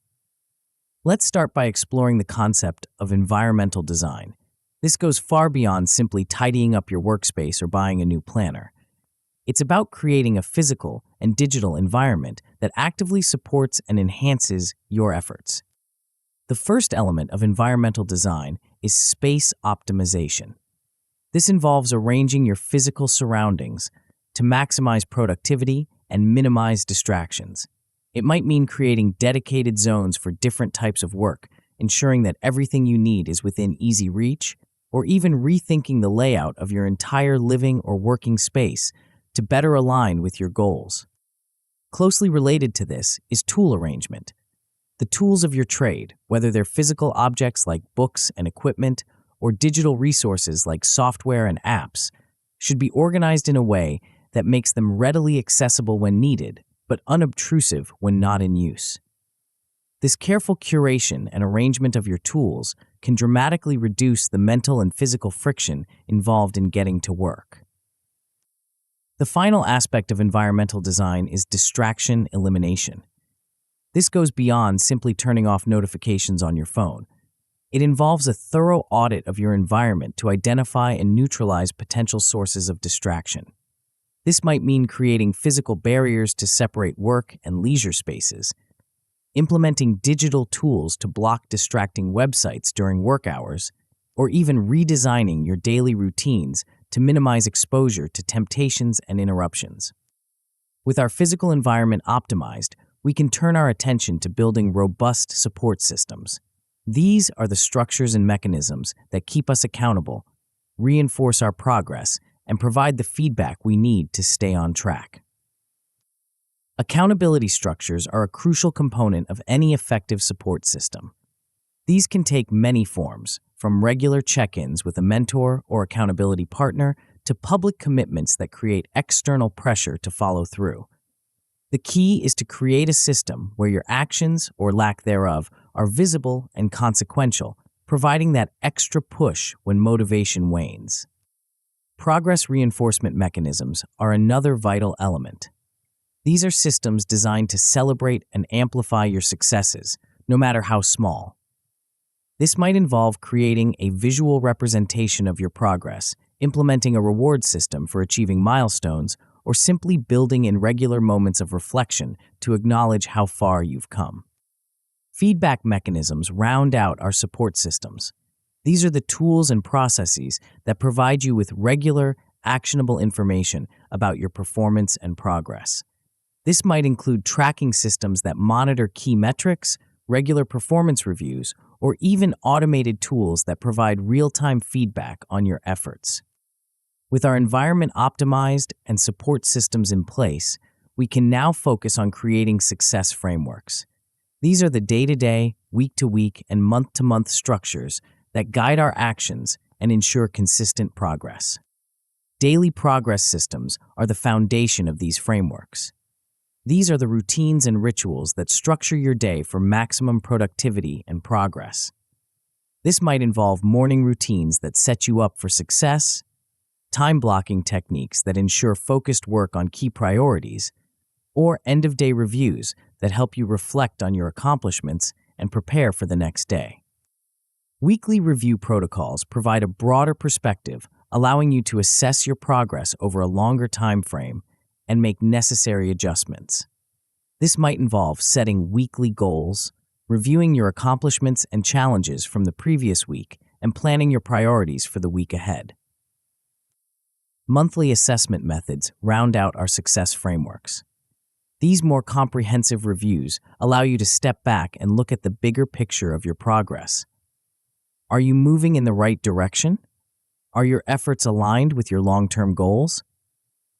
S1: Let's start by exploring the concept of environmental design. This goes far beyond simply tidying up your workspace or buying a new planner. It's about creating a physical and digital environment that actively supports and enhances your efforts. The first element of environmental design is space optimization. This involves arranging your physical surroundings to maximize productivity and minimize distractions. It might mean creating dedicated zones for different types of work, ensuring that everything you need is within easy reach, or even rethinking the layout of your entire living or working space to better align with your goals. Closely related to this is tool arrangement. The tools of your trade, whether they're physical objects like books and equipment, or digital resources like software and apps, should be organized in a way that makes them readily accessible when needed, but unobtrusive when not in use. This careful curation and arrangement of your tools can dramatically reduce the mental and physical friction involved in getting to work. The final aspect of environmental design is distraction elimination. This goes beyond simply turning off notifications on your phone. It involves a thorough audit of your environment to identify and neutralize potential sources of distraction. This might mean creating physical barriers to separate work and leisure spaces, implementing digital tools to block distracting websites during work hours, or even redesigning your daily routines to minimize exposure to temptations and interruptions. With our physical environment optimized, we can turn our attention to building robust support systems. These are the structures and mechanisms that keep us accountable, reinforce our progress, and provide the feedback we need to stay on track. Accountability structures are a crucial component of any effective support system. These can take many forms, from regular check-ins with a mentor or accountability partner to public commitments that create external pressure to follow through. The key is to create a system where your actions, or lack thereof, are visible and consequential, providing that extra push when motivation wanes. Progress reinforcement mechanisms are another vital element. These are systems designed to celebrate and amplify your successes, no matter how small. This might involve creating a visual representation of your progress, implementing a reward system for achieving milestones, or simply building in regular moments of reflection to acknowledge how far you've come. Feedback mechanisms round out our support systems. These are the tools and processes that provide you with regular, actionable information about your performance and progress. This might include tracking systems that monitor key metrics, regular performance reviews, or even automated tools that provide real-time feedback on your efforts. With our environment optimized and support systems in place, we can now focus on creating success frameworks. These are the day-to-day, week-to-week, and month-to-month structures that guide our actions and ensure consistent progress. Daily progress systems are the foundation of these frameworks. These are the routines and rituals that structure your day for maximum productivity and progress. This might involve morning routines that set you up for success, time-blocking techniques that ensure focused work on key priorities, or end-of-day reviews that help you reflect on your accomplishments and prepare for the next day. Weekly review protocols provide a broader perspective, allowing you to assess your progress over a longer time frame and make necessary adjustments. This might involve setting weekly goals, reviewing your accomplishments and challenges from the previous week, and planning your priorities for the week ahead. Monthly assessment methods round out our success frameworks. These more comprehensive reviews allow you to step back and look at the bigger picture of your progress. Are you moving in the right direction? Are your efforts aligned with your long-term goals?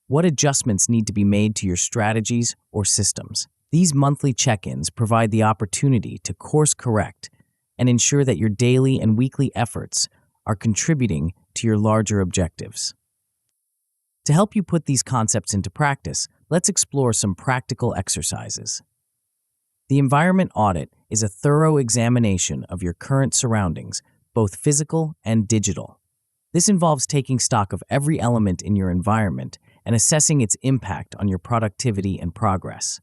S1: What adjustments need to be made to your strategies or systems? These monthly check-ins provide the opportunity to course correct and ensure that your daily and weekly efforts are contributing to your larger objectives. To help you put these concepts into practice, let's explore some practical exercises. The environment audit is a thorough examination of your current surroundings, both physical and digital. This involves taking stock of every element in your environment and assessing its impact on your productivity and progress.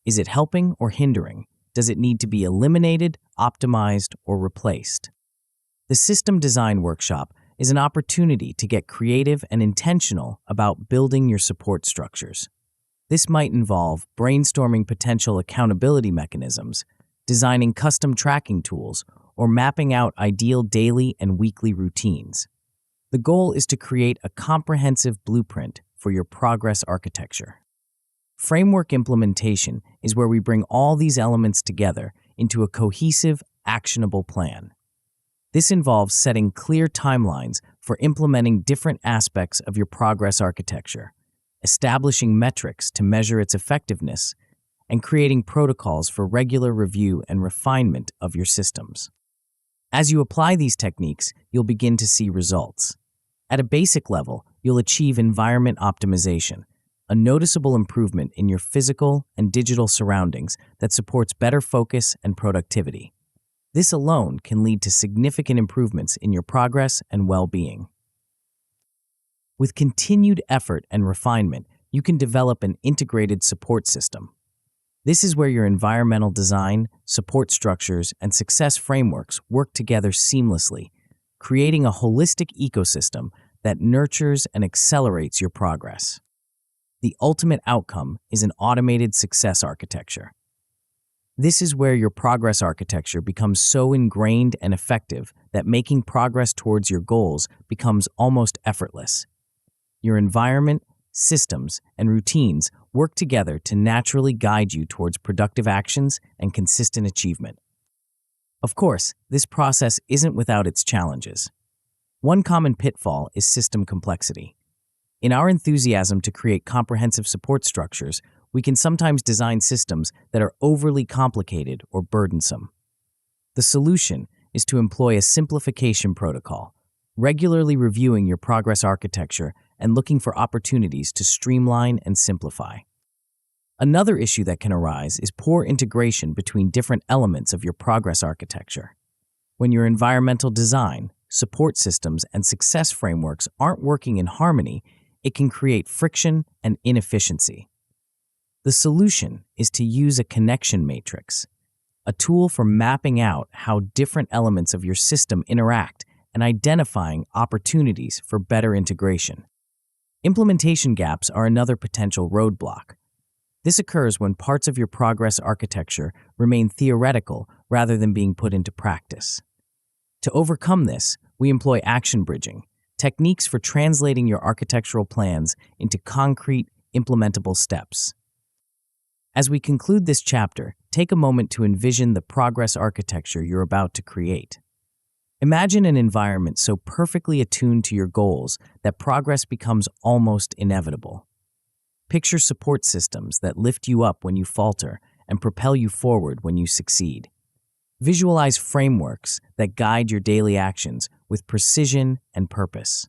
S1: Is it helping or hindering? Does it need to be eliminated, optimized, or replaced? The System Design Workshop is an opportunity to get creative and intentional about building your support structures. This might involve brainstorming potential accountability mechanisms, designing custom tracking tools, or mapping out ideal daily and weekly routines. The goal is to create a comprehensive blueprint for your progress architecture. Framework implementation is where we bring all these elements together into a cohesive, actionable plan. This involves setting clear timelines for implementing different aspects of your progress architecture, establishing metrics to measure its effectiveness, and creating protocols for regular review and refinement of your systems. As you apply these techniques, you'll begin to see results. At a basic level, you'll achieve environment optimization, a noticeable improvement in your physical and digital surroundings that supports better focus and productivity. This alone can lead to significant improvements in your progress and well-being. With continued effort and refinement, you can develop an integrated support system. This is where your environmental design, support structures, and success frameworks work together seamlessly, creating a holistic ecosystem that nurtures and accelerates your progress. The ultimate outcome is an automated success architecture. This is where your progress architecture becomes so ingrained and effective that making progress towards your goals becomes almost effortless. Your environment, systems, and routines work together to naturally guide you towards productive actions and consistent achievement. Of course, this process isn't without its challenges. One common pitfall is system complexity. In our enthusiasm to create comprehensive support structures, we can sometimes design systems that are overly complicated or burdensome. The solution is to employ a simplification protocol, regularly reviewing your progress architecture and looking for opportunities to streamline and simplify. Another issue that can arise is poor integration between different elements of your progress architecture. When your environmental design, support systems, and success frameworks aren't working in harmony, it can create friction and inefficiency. The solution is to use a connection matrix, a tool for mapping out how different elements of your system interact and identifying opportunities for better integration. Implementation gaps are another potential roadblock. This occurs when parts of your progress architecture remain theoretical rather than being put into practice. To overcome this, we employ action bridging, techniques for translating your architectural plans into concrete, implementable steps. As we conclude this chapter, take a moment to envision the progress architecture you're about to create. Imagine an environment so perfectly attuned to your goals that progress becomes almost inevitable. Picture support systems that lift you up when you falter and propel you forward when you succeed. Visualize frameworks that guide your daily actions with precision and purpose.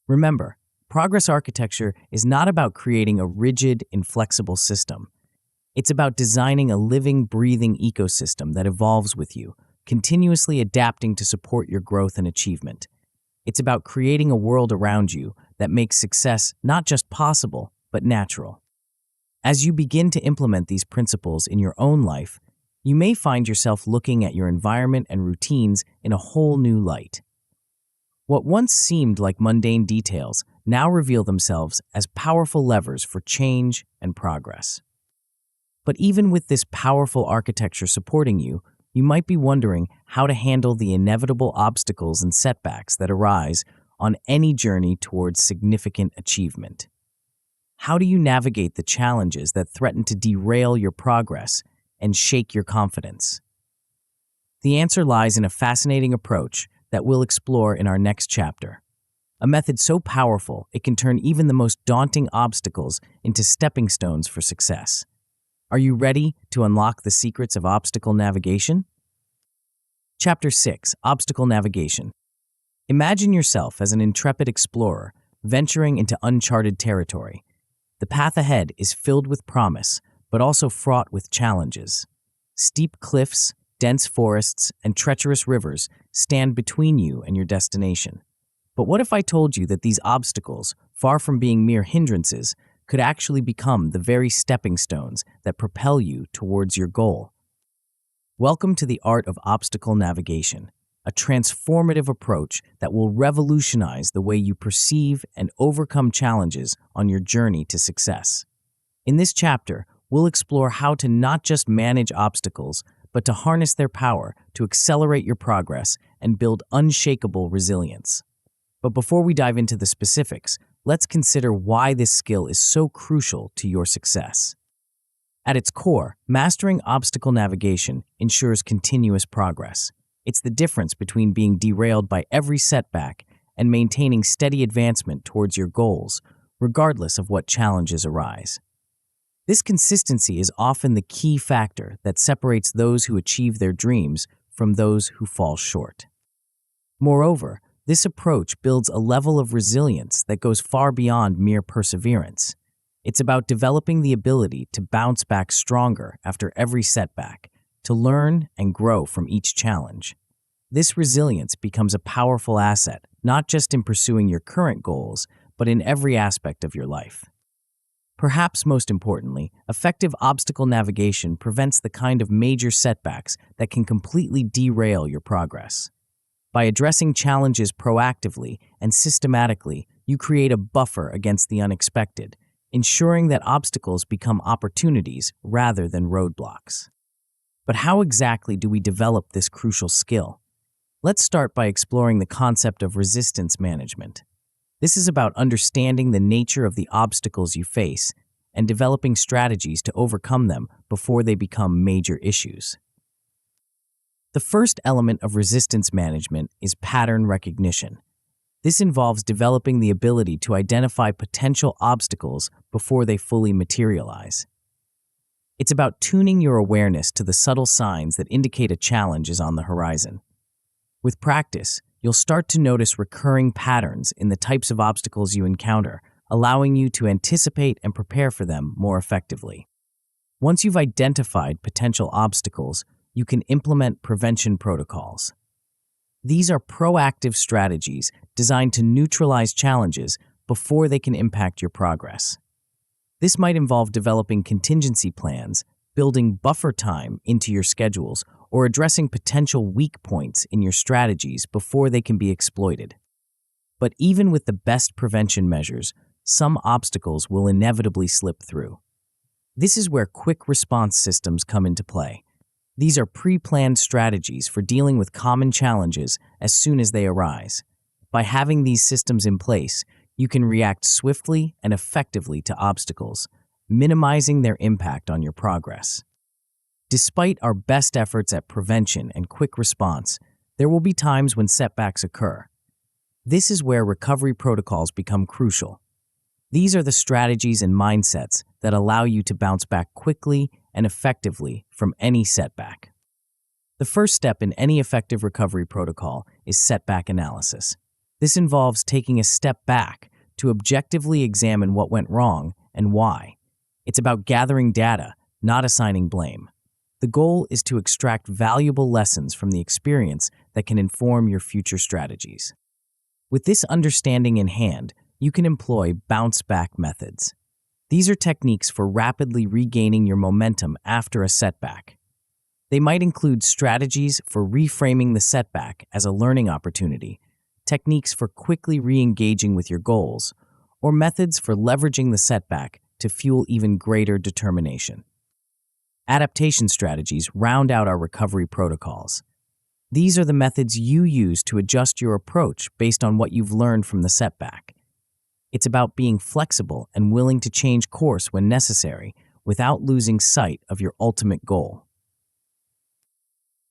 S1: Remember, progress architecture is not about creating a rigid, inflexible system. It's about designing a living, breathing ecosystem that evolves with you, continuously adapting to support your growth and achievement. It's about creating a world around you that makes success not just possible, but natural. As you begin to implement these principles in your own life, you may find yourself looking at your environment and routines in a whole new light. What once seemed like mundane details now reveal themselves as powerful levers for change and progress. But even with this powerful architecture supporting you, you might be wondering how to handle the inevitable obstacles and setbacks that arise on any journey towards significant achievement. How do you navigate the challenges that threaten to derail your progress and shake your confidence? The answer lies in a fascinating approach that we'll explore in our next chapter. A method so powerful it can turn even the most daunting obstacles into stepping stones for success. Are you ready to unlock the secrets of obstacle navigation? Chapter 6: Obstacle Navigation. Imagine yourself as an intrepid explorer venturing into uncharted territory. The path ahead is filled with promise, but also fraught with challenges. Steep cliffs, dense forests, and treacherous rivers stand between you and your destination. But what if I told you that these obstacles, far from being mere hindrances, could actually become the very stepping stones that propel you towards your goal? Welcome to the art of obstacle navigation, a transformative approach that will revolutionize the way you perceive and overcome challenges on your journey to success. In this chapter, we'll explore how to not just manage obstacles, but to harness their power to accelerate your progress and build unshakable resilience. But before we dive into the specifics, let's consider why this skill is so crucial to your success. At its core, mastering obstacle navigation ensures continuous progress. It's the difference between being derailed by every setback and maintaining steady advancement towards your goals, regardless of what challenges arise. This consistency is often the key factor that separates those who achieve their dreams from those who fall short. Moreover, this approach builds a level of resilience that goes far beyond mere perseverance. It's about developing the ability to bounce back stronger after every setback, to learn and grow from each challenge. This resilience becomes a powerful asset, not just in pursuing your current goals, but in every aspect of your life. Perhaps most importantly, effective obstacle navigation prevents the kind of major setbacks that can completely derail your progress. By addressing challenges proactively and systematically, you create a buffer against the unexpected, ensuring that obstacles become opportunities rather than roadblocks. But how exactly do we develop this crucial skill? Let's start by exploring the concept of resistance management. This is about understanding the nature of the obstacles you face and developing strategies to overcome them before they become major issues. The first element of resistance management is pattern recognition. This involves developing the ability to identify potential obstacles before they fully materialize. It's about tuning your awareness to the subtle signs that indicate a challenge is on the horizon. With practice, you'll start to notice recurring patterns in the types of obstacles you encounter, allowing you to anticipate and prepare for them more effectively. Once you've identified potential obstacles, you can implement prevention protocols. These are proactive strategies designed to neutralize challenges before they can impact your progress. This might involve developing contingency plans, building buffer time into your schedules, or addressing potential weak points in your strategies before they can be exploited. But even with the best prevention measures, some obstacles will inevitably slip through. This is where quick response systems come into play. These are pre-planned strategies for dealing with common challenges as soon as they arise. By having these systems in place, you can react swiftly and effectively to obstacles, minimizing their impact on your progress. Despite our best efforts at prevention and quick response, there will be times when setbacks occur. This is where recovery protocols become crucial. These are the strategies and mindsets that allow you to bounce back quickly and effectively from any setback. The first step in any effective recovery protocol is setback analysis. This involves taking a step back to objectively examine what went wrong and why. It's about gathering data, not assigning blame. The goal is to extract valuable lessons from the experience that can inform your future strategies. With this understanding in hand, you can employ bounce-back methods. These are techniques for rapidly regaining your momentum after a setback. They might include strategies for reframing the setback as a learning opportunity, techniques for quickly re-engaging with your goals, or methods for leveraging the setback to fuel even greater determination. Adaptation strategies round out our recovery protocols. These are the methods you use to adjust your approach based on what you've learned from the setback. It's about being flexible and willing to change course when necessary without losing sight of your ultimate goal.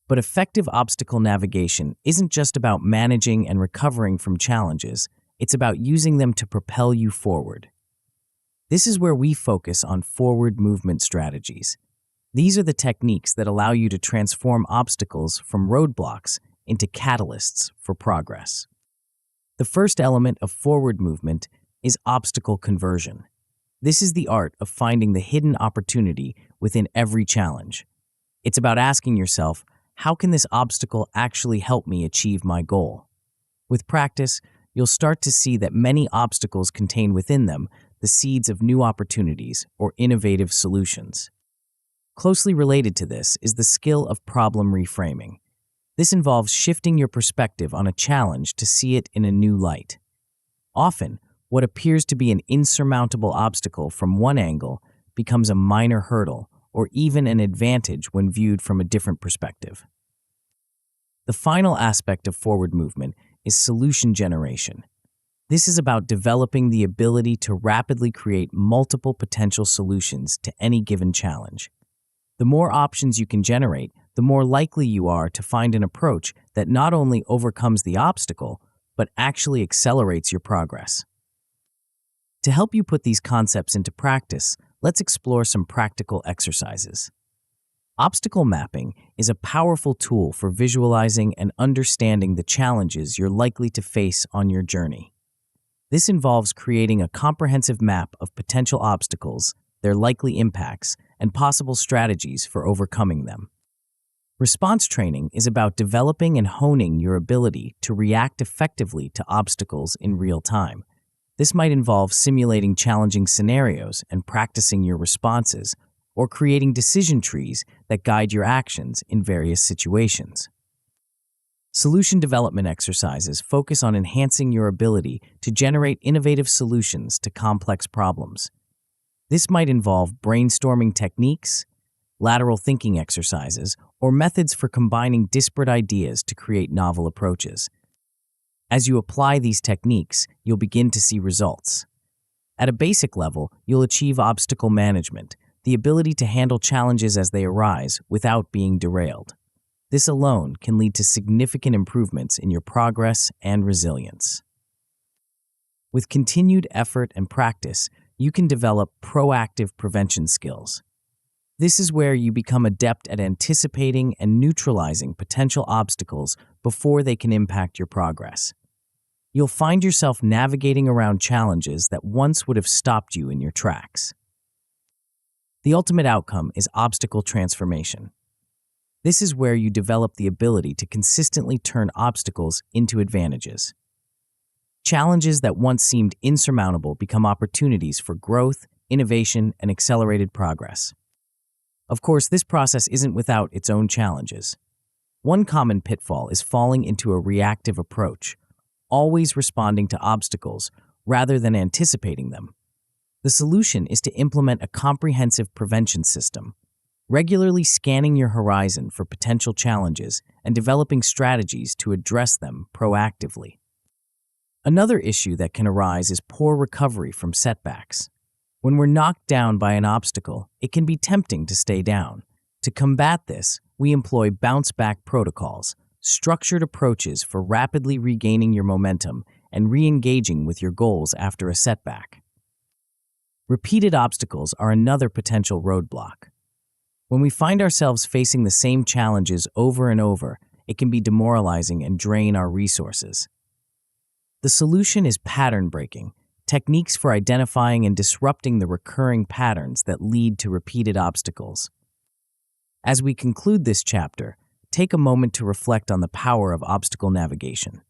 S1: But effective obstacle navigation isn't just about managing and recovering from challenges, it's about using them to propel you forward. This is where we focus on forward movement strategies. These are the techniques that allow you to transform obstacles from roadblocks into catalysts for progress. The first element of forward movement is obstacle conversion. This is the art of finding the hidden opportunity within every challenge. It's about asking yourself, how can this obstacle actually help me achieve my goal? With practice, you'll start to see that many obstacles contain within them the seeds of new opportunities or innovative solutions. Closely related to this is the skill of problem reframing. This involves shifting your perspective on a challenge to see it in a new light. Often, what appears to be an insurmountable obstacle from one angle becomes a minor hurdle or even an advantage when viewed from a different perspective. The final aspect of forward movement is solution generation. This is about developing the ability to rapidly create multiple potential solutions to any given challenge. The more options you can generate, the more likely you are to find an approach that not only overcomes the obstacle, but actually accelerates your progress. To help you put these concepts into practice, let's explore some practical exercises. Obstacle mapping is a powerful tool for visualizing and understanding the challenges you're likely to face on your journey. This involves creating a comprehensive map of potential obstacles, their likely impacts, and possible strategies for overcoming them. Response training is about developing and honing your ability to react effectively to obstacles in real time. This might involve simulating challenging scenarios and practicing your responses, or creating decision trees that guide your actions in various situations. Solution development exercises focus on enhancing your ability to generate innovative solutions to complex problems. This might involve brainstorming techniques, lateral thinking exercises, or methods for combining disparate ideas to create novel approaches. As you apply these techniques, you'll begin to see results. At a basic level, you'll achieve obstacle management, the ability to handle challenges as they arise without being derailed. This alone can lead to significant improvements in your progress and resilience. With continued effort and practice, you can develop proactive prevention skills. This is where you become adept at anticipating and neutralizing potential obstacles before they can impact your progress. You'll find yourself navigating around challenges that once would have stopped you in your tracks. The ultimate outcome is obstacle transformation. This is where you develop the ability to consistently turn obstacles into advantages. Challenges that once seemed insurmountable become opportunities for growth, innovation, and accelerated progress. Of course, this process isn't without its own challenges. One common pitfall is falling into a reactive approach, always responding to obstacles rather than anticipating them. The solution is to implement a comprehensive prevention system, regularly scanning your horizon for potential challenges and developing strategies to address them proactively. Another issue that can arise is poor recovery from setbacks. When we're knocked down by an obstacle, it can be tempting to stay down. To combat this, we employ bounce-back protocols, structured approaches for rapidly regaining your momentum and re-engaging with your goals after a setback. Repeated obstacles are another potential roadblock. When we find ourselves facing the same challenges over and over, it can be demoralizing and drain our resources. The solution is pattern breaking, techniques for identifying and disrupting the recurring patterns that lead to repeated obstacles. As we conclude this chapter, take a moment to reflect on the power of obstacle navigation.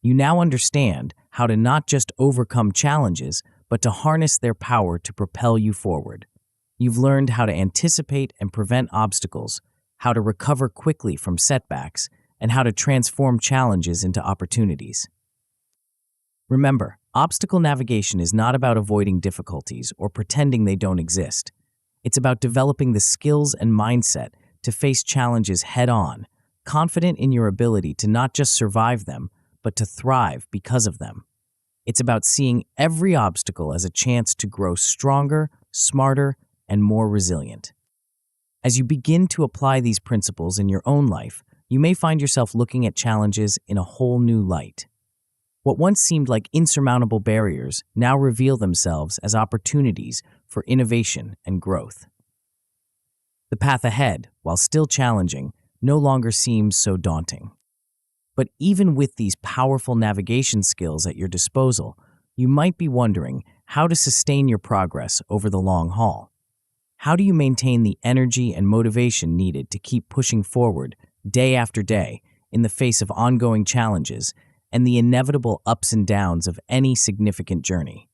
S1: You now understand how to not just overcome challenges, but to harness their power to propel you forward. You've learned how to anticipate and prevent obstacles, how to recover quickly from setbacks, and how to transform challenges into opportunities. Remember, obstacle navigation is not about avoiding difficulties or pretending they don't exist. It's about developing the skills and mindset to face challenges head-on, confident in your ability to not just survive them, but to thrive because of them. It's about seeing every obstacle as a chance to grow stronger, smarter, and more resilient. As you begin to apply these principles in your own life, you may find yourself looking at challenges in a whole new light. What once seemed like insurmountable barriers now reveal themselves as opportunities for innovation and growth. The path ahead, while still challenging, no longer seems so daunting. But even with these powerful navigation skills at your disposal, you might be wondering how to sustain your progress over the long haul. How do you maintain the energy and motivation needed to keep pushing forward day after day in the face of ongoing challenges and the inevitable ups and downs of any significant journey?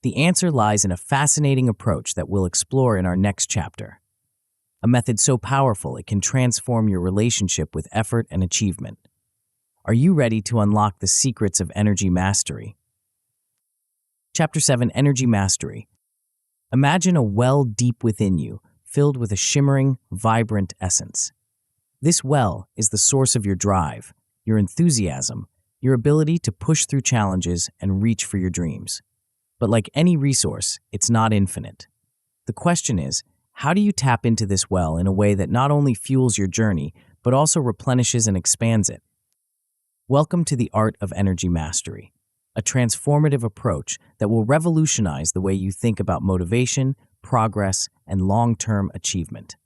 S1: The answer lies in a fascinating approach that we'll explore in our next chapter. A method so powerful it can transform your relationship with effort and achievement. Are you ready to unlock the secrets of energy mastery? Chapter 7: Energy Mastery. Imagine a well deep within you, filled with a shimmering, vibrant essence. This well is the source of your drive, your enthusiasm, your ability to push through challenges and reach for your dreams. But like any resource, it's not infinite. The question is, how do you tap into this well in a way that not only fuels your journey, but also replenishes and expands it? Welcome to the Art of Energy Mastery, a transformative approach that will revolutionize the way you think about motivation, progress, and long-term achievement.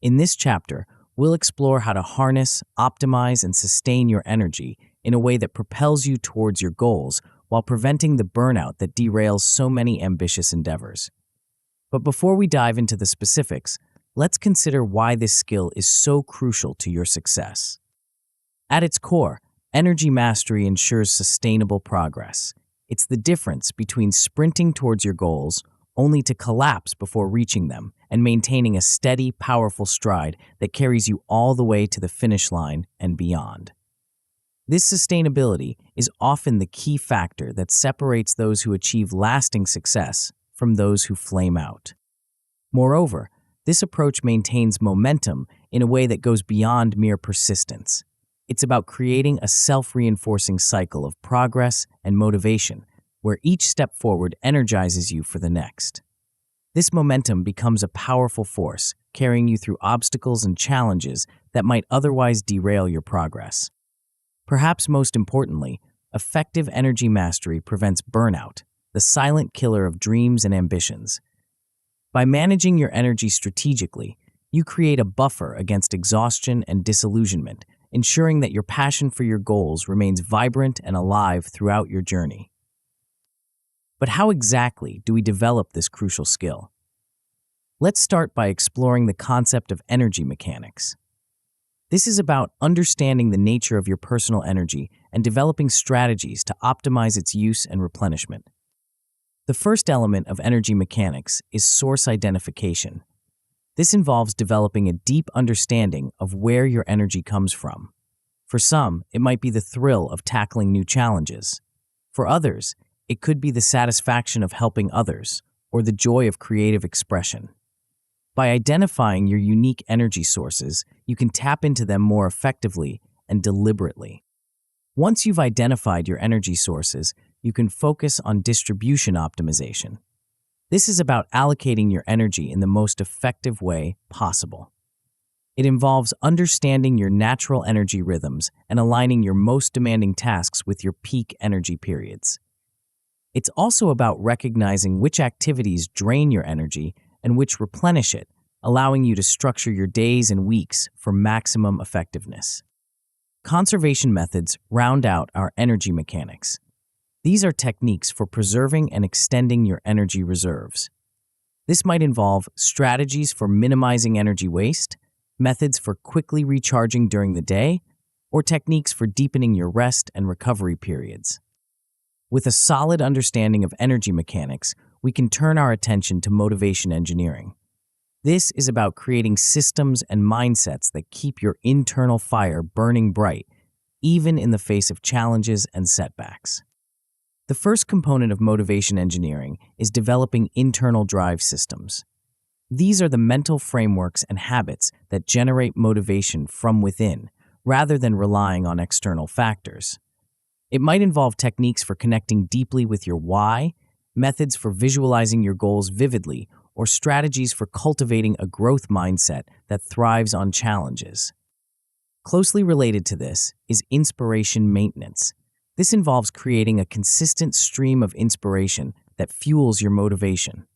S1: In this chapter, we'll explore how to harness, optimize, and sustain your energy in a way that propels you towards your goals while preventing the burnout that derails so many ambitious endeavors. But before we dive into the specifics, let's consider why this skill is so crucial to your success. At its core, energy mastery ensures sustainable progress. It's the difference between sprinting towards your goals only to collapse before reaching them and maintaining a steady, powerful stride that carries you all the way to the finish line and beyond. This sustainability is often the key factor that separates those who achieve lasting success from those who flame out. Moreover, this approach maintains momentum in a way that goes beyond mere persistence. It's about creating a self-reinforcing cycle of progress and motivation, where each step forward energizes you for the next. This momentum becomes a powerful force, carrying you through obstacles and challenges that might otherwise derail your progress. Perhaps most importantly, effective energy mastery prevents burnout, the silent killer of dreams and ambitions. By managing your energy strategically, you create a buffer against exhaustion and disillusionment, ensuring that your passion for your goals remains vibrant and alive throughout your journey. But how exactly do we develop this crucial skill? Let's start by exploring the concept of energy mechanics. This is about understanding the nature of your personal energy and developing strategies to optimize its use and replenishment. The first element of energy mechanics is source identification. This involves developing a deep understanding of where your energy comes from. For some, it might be the thrill of tackling new challenges. For others, it could be the satisfaction of helping others or the joy of creative expression. By identifying your unique energy sources, you can tap into them more effectively and deliberately. Once you've identified your energy sources, you can focus on distribution optimization. This is about allocating your energy in the most effective way possible. It involves understanding your natural energy rhythms and aligning your most demanding tasks with your peak energy periods. It's also about recognizing which activities drain your energy and which replenish it, allowing you to structure your days and weeks for maximum effectiveness. Conservation methods round out our energy mechanics. These are techniques for preserving and extending your energy reserves. This might involve strategies for minimizing energy waste, methods for quickly recharging during the day, or techniques for deepening your rest and recovery periods. With a solid understanding of energy mechanics, we can turn our attention to motivation engineering. This is about creating systems and mindsets that keep your internal fire burning bright, even in the face of challenges and setbacks. The first component of motivation engineering is developing internal drive systems. These are the mental frameworks and habits that generate motivation from within, rather than relying on external factors. It might involve techniques for connecting deeply with your why, methods for visualizing your goals vividly, or strategies for cultivating a growth mindset that thrives on challenges. Closely related to this is inspiration maintenance. This involves creating a consistent stream of inspiration that fuels your motivation.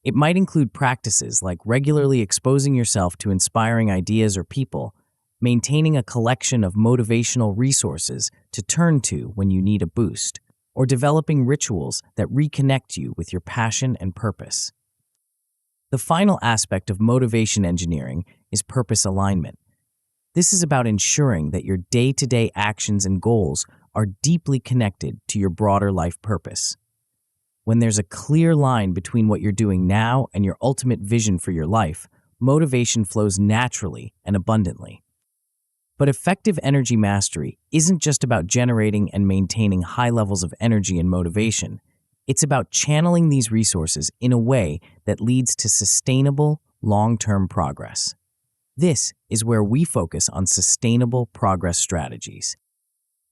S1: It might include practices like regularly exposing yourself to inspiring ideas or people, maintaining a collection of motivational resources to turn to when you need a boost, or developing rituals that reconnect you with your passion and purpose. The final aspect of motivation engineering is purpose alignment. This is about ensuring that your day-to-day actions and goals are deeply connected to your broader life purpose. When there's a clear line between what you're doing now and your ultimate vision for your life, motivation flows naturally and abundantly. But effective energy mastery isn't just about generating and maintaining high levels of energy and motivation. It's about channeling these resources in a way that leads to sustainable, long-term progress. This is where we focus on sustainable progress strategies.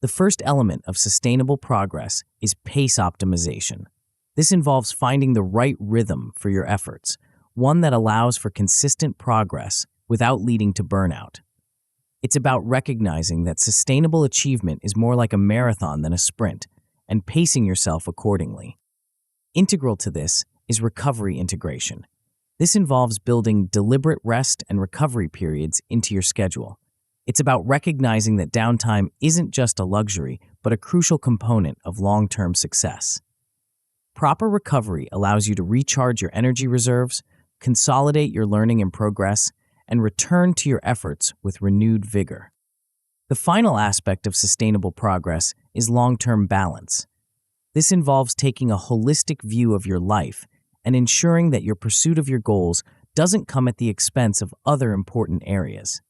S1: The first element of sustainable progress is pace optimization. This involves finding the right rhythm for your efforts, one that allows for consistent progress without leading to burnout. It's about recognizing that sustainable achievement is more like a marathon than a sprint, and pacing yourself accordingly. Integral to this is recovery integration. This involves building deliberate rest and recovery periods into your schedule. It's about recognizing that downtime isn't just a luxury, but a crucial component of long-term success. Proper recovery allows you to recharge your energy reserves, consolidate your learning and progress, and return to your efforts with renewed vigor. The final aspect of sustainable progress is long-term balance. This involves taking a holistic view of your life and ensuring that your pursuit of your goals doesn't come at the expense of other important areas.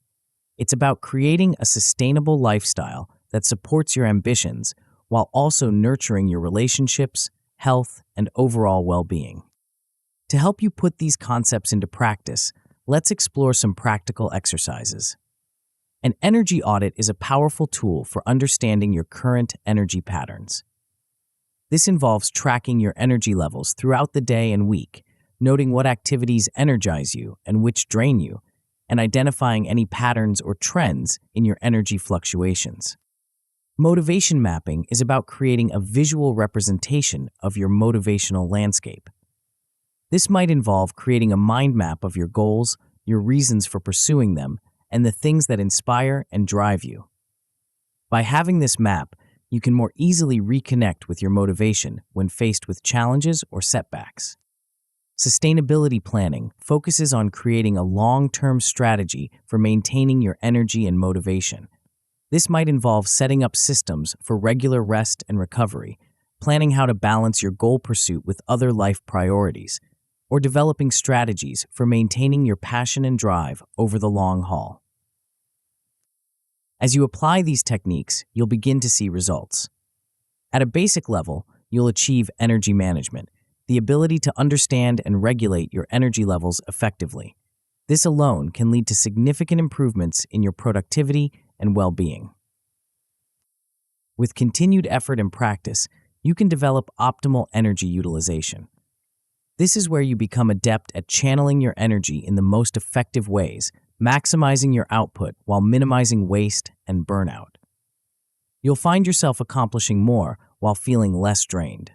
S1: It's about creating a sustainable lifestyle that supports your ambitions while also nurturing your relationships, health, and overall well-being. To help you put these concepts into practice, let's explore some practical exercises. An energy audit is a powerful tool for understanding your current energy patterns. This involves tracking your energy levels throughout the day and week, noting what activities energize you and which drain you, and identifying any patterns or trends in your energy fluctuations. Motivation mapping is about creating a visual representation of your motivational landscape. This might involve creating a mind map of your goals, your reasons for pursuing them, and the things that inspire and drive you. By having this map, you can more easily reconnect with your motivation when faced with challenges or setbacks. Sustainability planning focuses on creating a long-term strategy for maintaining your energy and motivation. This might involve setting up systems for regular rest and recovery, planning how to balance your goal pursuit with other life priorities, or developing strategies for maintaining your passion and drive over the long haul. As you apply these techniques, you'll begin to see results. At a basic level, you'll achieve energy management, the ability to understand and regulate your energy levels effectively. This alone can lead to significant improvements in your productivity and well-being. With continued effort and practice, you can develop optimal energy utilization. This is where you become adept at channeling your energy in the most effective ways, maximizing your output while minimizing waste and burnout. You'll find yourself accomplishing more while feeling less drained.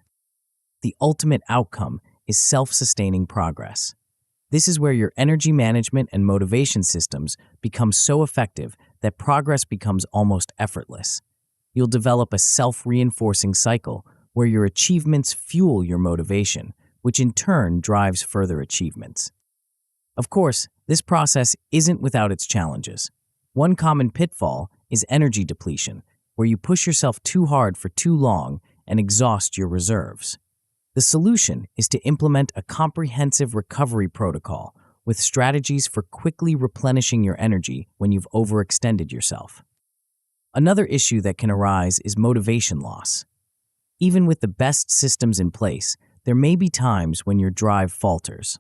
S1: The ultimate outcome is self-sustaining progress. This is where your energy management and motivation systems become so effective that progress becomes almost effortless. You'll develop a self-reinforcing cycle where your achievements fuel your motivation, which in turn drives further achievements. Of course, this process isn't without its challenges. One common pitfall is energy depletion, where you push yourself too hard for too long and exhaust your reserves. The solution is to implement a comprehensive recovery protocol with strategies for quickly replenishing your energy when you've overextended yourself. Another issue that can arise is motivation loss. Even with the best systems in place, there may be times when your drive falters.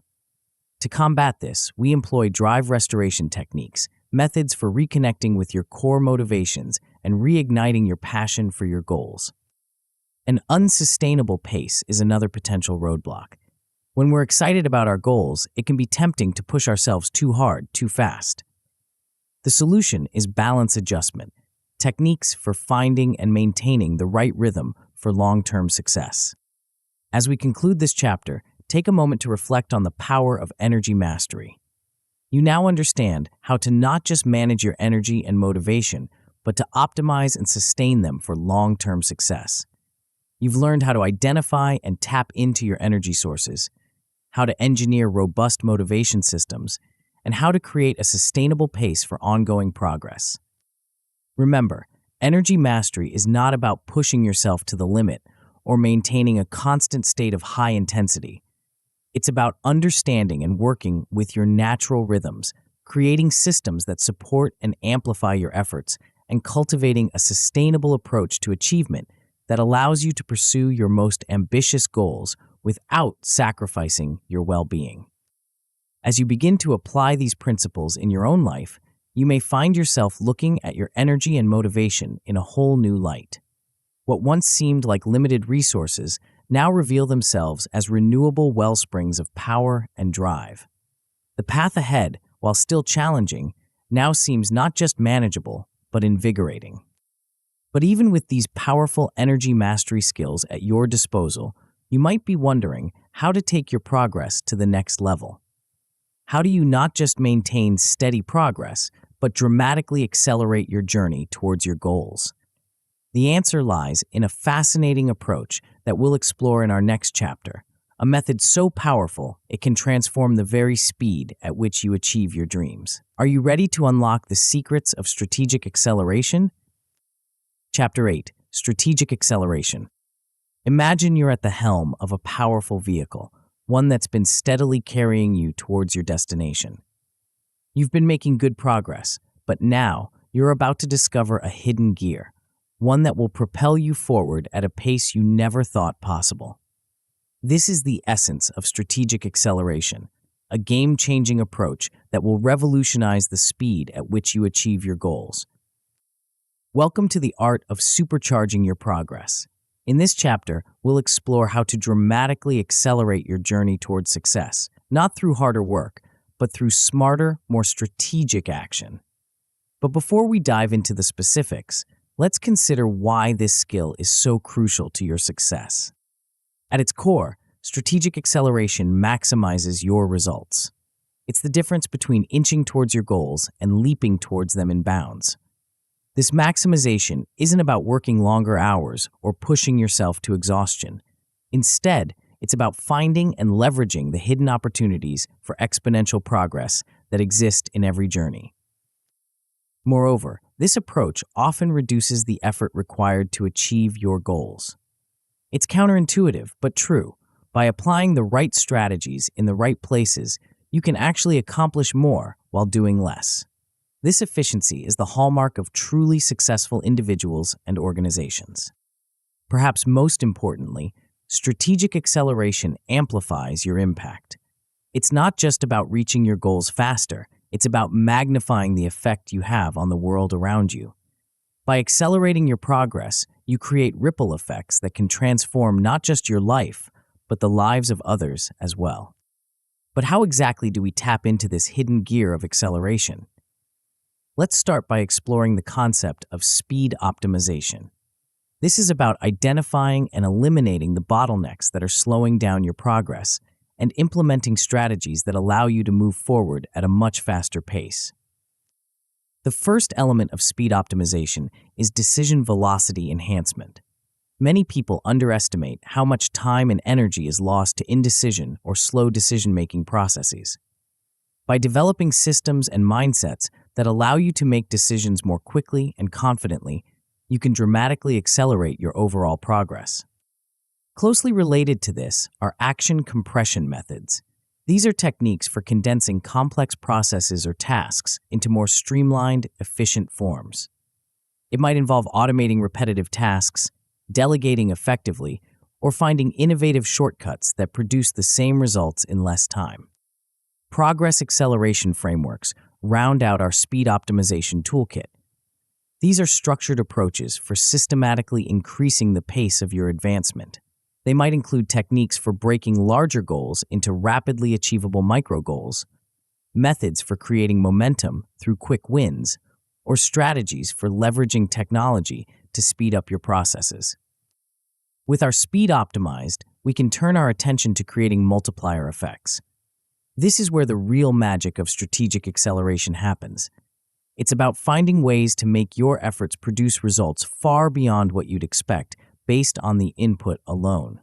S1: To combat this, we employ drive restoration techniques, methods for reconnecting with your core motivations and reigniting your passion for your goals. An unsustainable pace is another potential roadblock. When we're excited about our goals, it can be tempting to push ourselves too hard, too fast. The solution is balance adjustment, techniques for finding and maintaining the right rhythm for long-term success. As we conclude this chapter, take a moment to reflect on the power of energy mastery. You now understand how to not just manage your energy and motivation, but to optimize and sustain them for long-term success. You've learned how to identify and tap into your energy sources, how to engineer robust motivation systems, and how to create a sustainable pace for ongoing progress. Remember, energy mastery is not about pushing yourself to the limit or maintaining a constant state of high intensity. It's about understanding and working with your natural rhythms, creating systems that support and amplify your efforts, and cultivating a sustainable approach to achievement that allows you to pursue your most ambitious goals without sacrificing your well-being. As you begin to apply these principles in your own life, you may find yourself looking at your energy and motivation in a whole new light. What once seemed like limited resources now reveal themselves as renewable wellsprings of power and drive. The path ahead, while still challenging, now seems not just manageable, but invigorating. But even with these powerful energy mastery skills at your disposal, you might be wondering how to take your progress to the next level. How do you not just maintain steady progress, but dramatically accelerate your journey towards your goals? The answer lies in a fascinating approach that we'll explore in our next chapter, a method so powerful it can transform the very speed at which you achieve your dreams. Are you ready to unlock the secrets of strategic acceleration? Chapter 8. Strategic Acceleration. Imagine you're at the helm of a powerful vehicle, one that's been steadily carrying you towards your destination. You've been making good progress, but now you're about to discover a hidden gear, one that will propel you forward at a pace you never thought possible. This is the essence of strategic acceleration, a game-changing approach that will revolutionize the speed at which you achieve your goals. Welcome to the art of supercharging your progress. In this chapter, we'll explore how to dramatically accelerate your journey towards success, not through harder work, but through smarter, more strategic action. But before we dive into the specifics, let's consider why this skill is so crucial to your success. At its core, strategic acceleration maximizes your results. It's the difference between inching towards your goals and leaping towards them in bounds. This maximization isn't about working longer hours or pushing yourself to exhaustion. Instead, It's about finding and leveraging the hidden opportunities for exponential progress that exist in every journey. Moreover, this approach often reduces the effort required to achieve your goals. It's counterintuitive, but true. By applying the right strategies in the right places, you can actually accomplish more while doing less. This efficiency is the hallmark of truly successful individuals and organizations. Perhaps most importantly, strategic acceleration amplifies your impact. It's not just about reaching your goals faster, it's about magnifying the effect you have on the world around you. By accelerating your progress, you create ripple effects that can transform not just your life, but the lives of others as well. But how exactly do we tap into this hidden gear of acceleration? Let's start by exploring the concept of speed optimization. This is about identifying and eliminating the bottlenecks that are slowing down your progress and implementing strategies that allow you to move forward at a much faster pace. The first element of speed optimization is decision velocity enhancement. Many people underestimate how much time and energy is lost to indecision or slow decision-making processes. By developing systems and mindsets that allow you to make decisions more quickly and confidently, you can dramatically accelerate your overall progress. Closely related to this are action compression methods. These are techniques for condensing complex processes or tasks into more streamlined, efficient forms. It might involve automating repetitive tasks, delegating effectively, or finding innovative shortcuts that produce the same results in less time. Progress acceleration frameworks round out our speed optimization toolkit. These are structured approaches for systematically increasing the pace of your advancement. They might include techniques for breaking larger goals into rapidly achievable micro-goals, methods for creating momentum through quick wins, or strategies for leveraging technology to speed up your processes. With our speed optimized, we can turn our attention to creating multiplier effects. This is where the real magic of strategic acceleration happens. It's about finding ways to make your efforts produce results far beyond what you'd expect based on the input alone.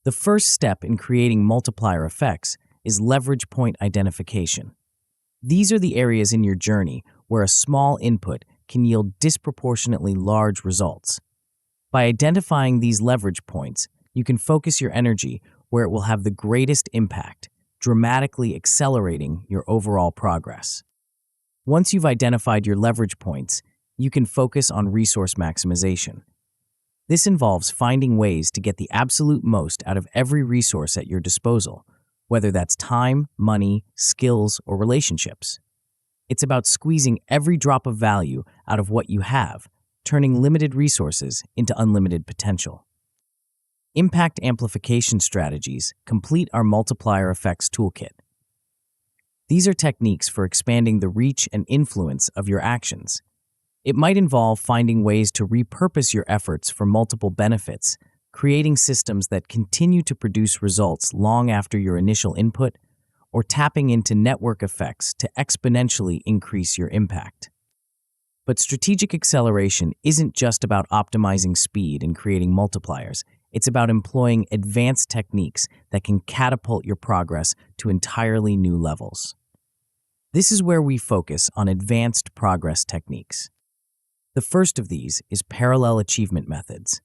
S1: The first step in creating multiplier effects is leverage point identification. These are the areas in your journey where a small input can yield disproportionately large results. By identifying these leverage points, you can focus your energy where it will have the greatest impact, dramatically accelerating your overall progress. Once you've identified your leverage points, you can focus on resource maximization. This involves finding ways to get the absolute most out of every resource at your disposal, whether that's time, money, skills, or relationships. It's about squeezing every drop of value out of what you have, turning limited resources into unlimited potential. Impact amplification strategies complete our multiplier effects toolkit. These are techniques for expanding the reach and influence of your actions. It might involve finding ways to repurpose your efforts for multiple benefits, creating systems that continue to produce results long after your initial input, or tapping into network effects to exponentially increase your impact. But strategic acceleration isn't just about optimizing speed and creating multipliers. It's about employing advanced techniques that can catapult your progress to entirely new levels. This is where we focus on advanced progress techniques. The first of these is parallel achievement methods.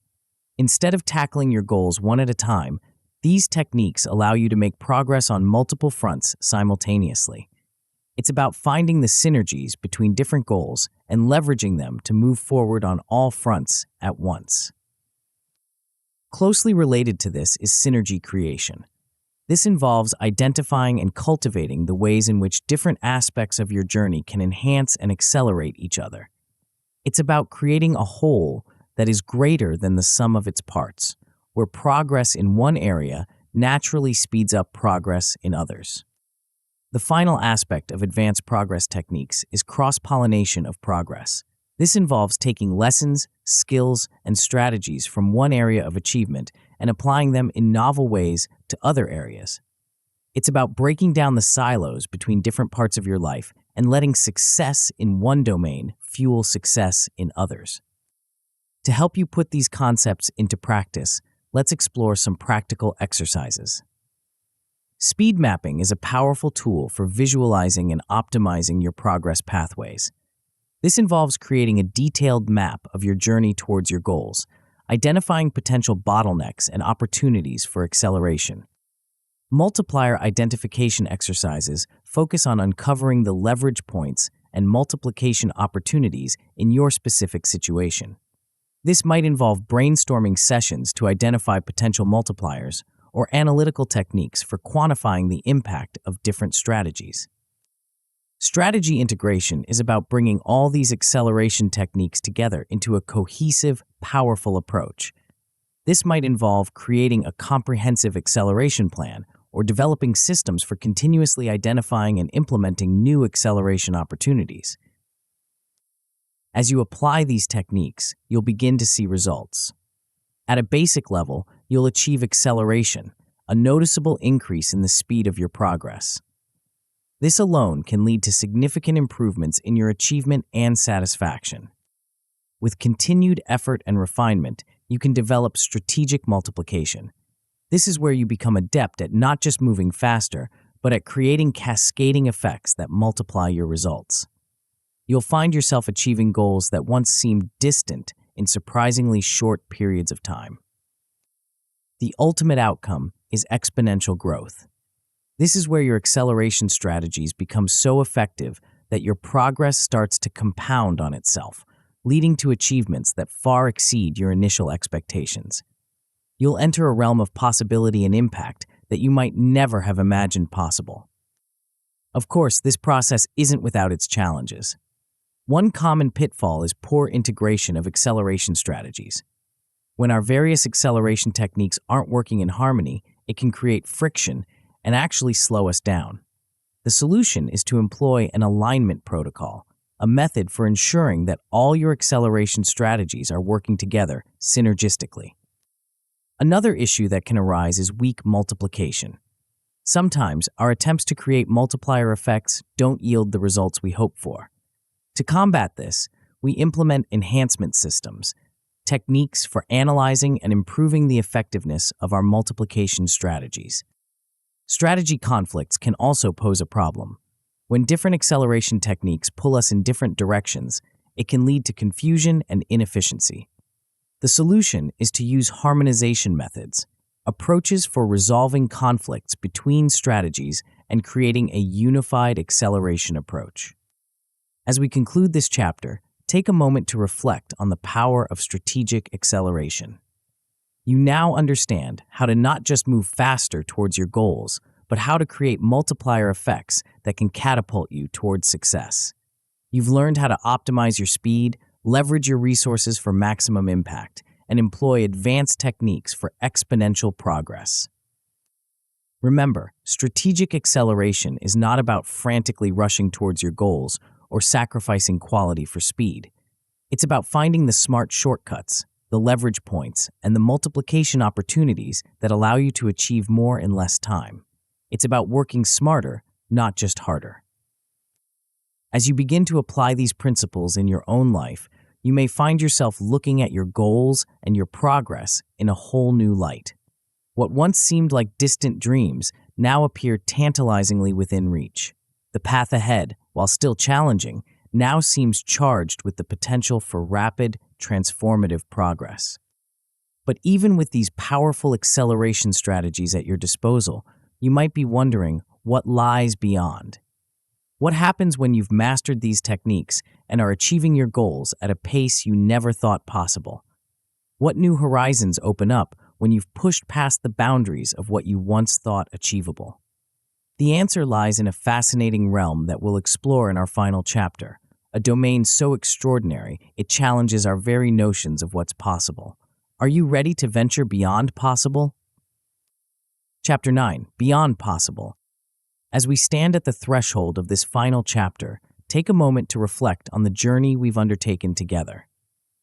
S1: Instead of tackling your goals one at a time, these techniques allow you to make progress on multiple fronts simultaneously. It's about finding the synergies between different goals and leveraging them to move forward on all fronts at once. Closely related to this is synergy creation. This involves identifying and cultivating the ways in which different aspects of your journey can enhance and accelerate each other. It's about creating a whole that is greater than the sum of its parts, where progress in one area naturally speeds up progress in others. The final aspect of advanced progress techniques is cross-pollination of progress. This involves taking lessons, skills, and strategies from one area of achievement and applying them in novel ways to other areas. It's about breaking down the silos between different parts of your life and letting success in one domain fuel success in others. To help you put these concepts into practice, let's explore some practical exercises. Speed mapping is a powerful tool for visualizing and optimizing your progress pathways. This involves creating a detailed map of your journey towards your goals, identifying potential bottlenecks and opportunities for acceleration. Multiplier identification exercises focus on uncovering the leverage points and multiplication opportunities in your specific situation. This might involve brainstorming sessions to identify potential multipliers or analytical techniques for quantifying the impact of different strategies. Strategy integration is about bringing all these acceleration techniques together into a cohesive, powerful approach. This might involve creating a comprehensive acceleration plan or developing systems for continuously identifying and implementing new acceleration opportunities. As you apply these techniques, you'll begin to see results. At a basic level, you'll achieve acceleration, a noticeable increase in the speed of your progress. This alone can lead to significant improvements in your achievement and satisfaction. With continued effort and refinement, you can develop strategic multiplication. This is where you become adept at not just moving faster, but at creating cascading effects that multiply your results. You'll find yourself achieving goals that once seemed distant in surprisingly short periods of time. The ultimate outcome is exponential growth. This is where your acceleration strategies become so effective that your progress starts to compound on itself, leading to achievements that far exceed your initial expectations. You'll enter a realm of possibility and impact that you might never have imagined possible. Of course, this process isn't without its challenges. One common pitfall is poor integration of acceleration strategies. When our various acceleration techniques aren't working in harmony, it can create friction and actually slow us down. The solution is to employ an alignment protocol, a method for ensuring that all your acceleration strategies are working together synergistically. Another issue that can arise is weak multiplication. Sometimes our attempts to create multiplier effects don't yield the results we hope for. To combat this, we implement enhancement systems, techniques for analyzing and improving the effectiveness of our multiplication strategies. Strategy conflicts can also pose a problem. When different acceleration techniques pull us in different directions, it can lead to confusion and inefficiency. The solution is to use harmonization methods, approaches for resolving conflicts between strategies and creating a unified acceleration approach. As we conclude this chapter, take a moment to reflect on the power of strategic acceleration. You now understand how to not just move faster towards your goals, but how to create multiplier effects that can catapult you towards success. You've learned how to optimize your speed, leverage your resources for maximum impact, and employ advanced techniques for exponential progress. Remember, strategic acceleration is not about frantically rushing towards your goals or sacrificing quality for speed. It's about finding the smart shortcuts, the leverage points, and the multiplication opportunities that allow you to achieve more in less time. It's about working smarter, not just harder. As you begin to apply these principles in your own life, you may find yourself looking at your goals and your progress in a whole new light. What once seemed like distant dreams now appear tantalizingly within reach. The path ahead, while still challenging, now seems charged with the potential for rapid, transformative progress. But even with these powerful acceleration strategies at your disposal, you might be wondering what lies beyond. What happens when you've mastered these techniques and are achieving your goals at a pace you never thought possible? What new horizons open up when you've pushed past the boundaries of what you once thought achievable? The answer lies in a fascinating realm that we'll explore in our final chapter, a domain so extraordinary it challenges our very notions of what's possible. Are you ready to venture beyond possible? Chapter 9, Beyond Possible. As we stand at the threshold of this final chapter, take a moment to reflect on the journey we've undertaken together.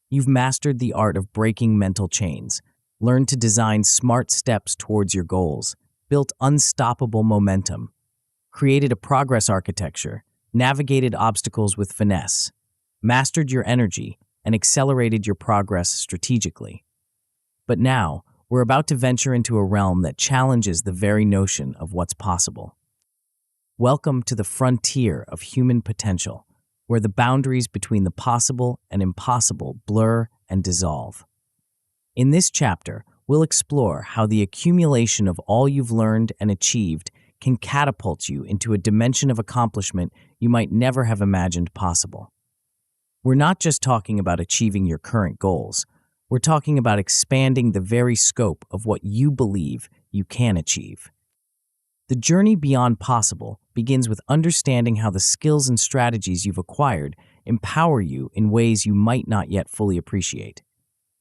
S1: You've mastered the art of breaking mental chains, learned to design smart steps towards your goals, built unstoppable momentum, created a progress architecture, navigated obstacles with finesse, mastered your energy, and accelerated your progress strategically. But now, We're about to venture into a realm that challenges the very notion of what's possible. Welcome to the frontier of human potential, where the boundaries between the possible and impossible blur and dissolve. In this chapter, we'll explore how the accumulation of all you've learned and achieved can catapult you into a dimension of accomplishment you might never have imagined possible. We're not just talking about achieving your current goals. We're talking about expanding the very scope of what you believe you can achieve. The journey beyond possible begins with understanding how the skills and strategies you've acquired empower you in ways you might not yet fully appreciate.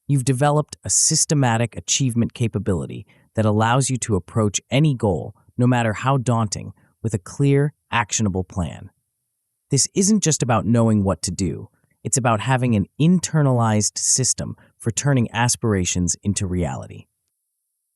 S1: You've developed a systematic achievement capability that allows you to approach any goal, no matter how daunting, with a clear, actionable plan. This isn't just about knowing what to do. It's about having an internalized system for turning aspirations into reality.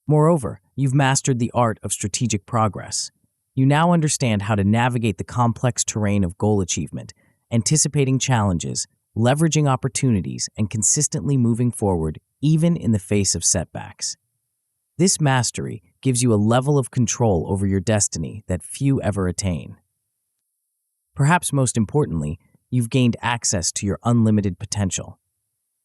S1: Moreover, you've mastered the art of strategic progress. You now understand how to navigate the complex terrain of goal achievement, anticipating challenges, leveraging opportunities, and consistently moving forward even in the face of setbacks. This mastery gives you a level of control over your destiny that few ever attain. Perhaps most importantly, you've gained access to your unlimited potential.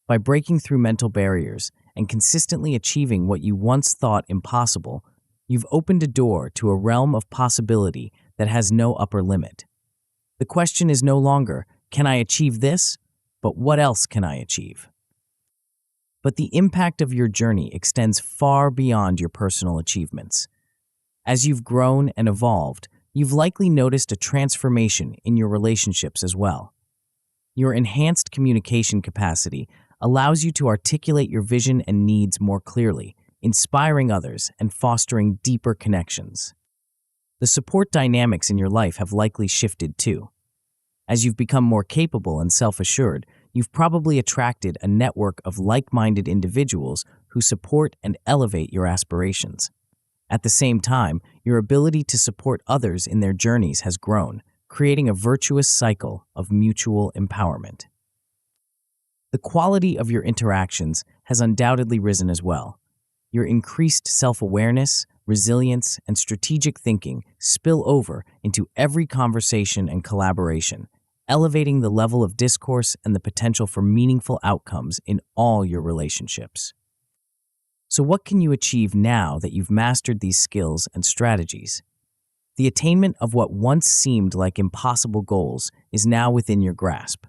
S1: By breaking through mental barriers and consistently achieving what you once thought impossible, you've opened a door to a realm of possibility that has no upper limit. The question is no longer, can I achieve this? But what else can I achieve? But the impact of your journey extends far beyond your personal achievements. As you've grown and evolved, you've likely noticed a transformation in your relationships as well. Your enhanced communication capacity allows you to articulate your vision and needs more clearly, inspiring others and fostering deeper connections. The support dynamics in your life have likely shifted too. As you've become more capable and self-assured, you've probably attracted a network of like-minded individuals who support and elevate your aspirations. At the same time, your ability to support others in their journeys has grown, creating a virtuous cycle of mutual empowerment. The quality of your interactions has undoubtedly risen as well. Your increased self-awareness, resilience, and strategic thinking spill over into every conversation and collaboration, elevating the level of discourse and the potential for meaningful outcomes in all your relationships. So what can you achieve now that you've mastered these skills and strategies? The attainment of what once seemed like impossible goals is now within your grasp.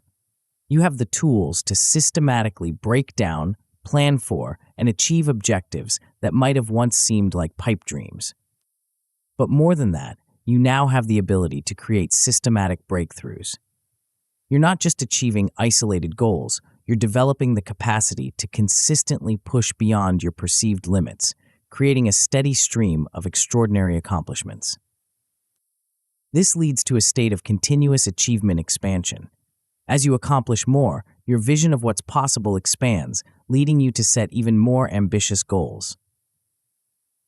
S1: You have the tools to systematically break down, plan for, and achieve objectives that might have once seemed like pipe dreams. But more than that, you now have the ability to create systematic breakthroughs. You're not just achieving isolated goals, you're developing the capacity to consistently push beyond your perceived limits, creating a steady stream of extraordinary accomplishments. This leads to a state of continuous achievement expansion. As you accomplish more, your vision of what's possible expands, leading you to set even more ambitious goals.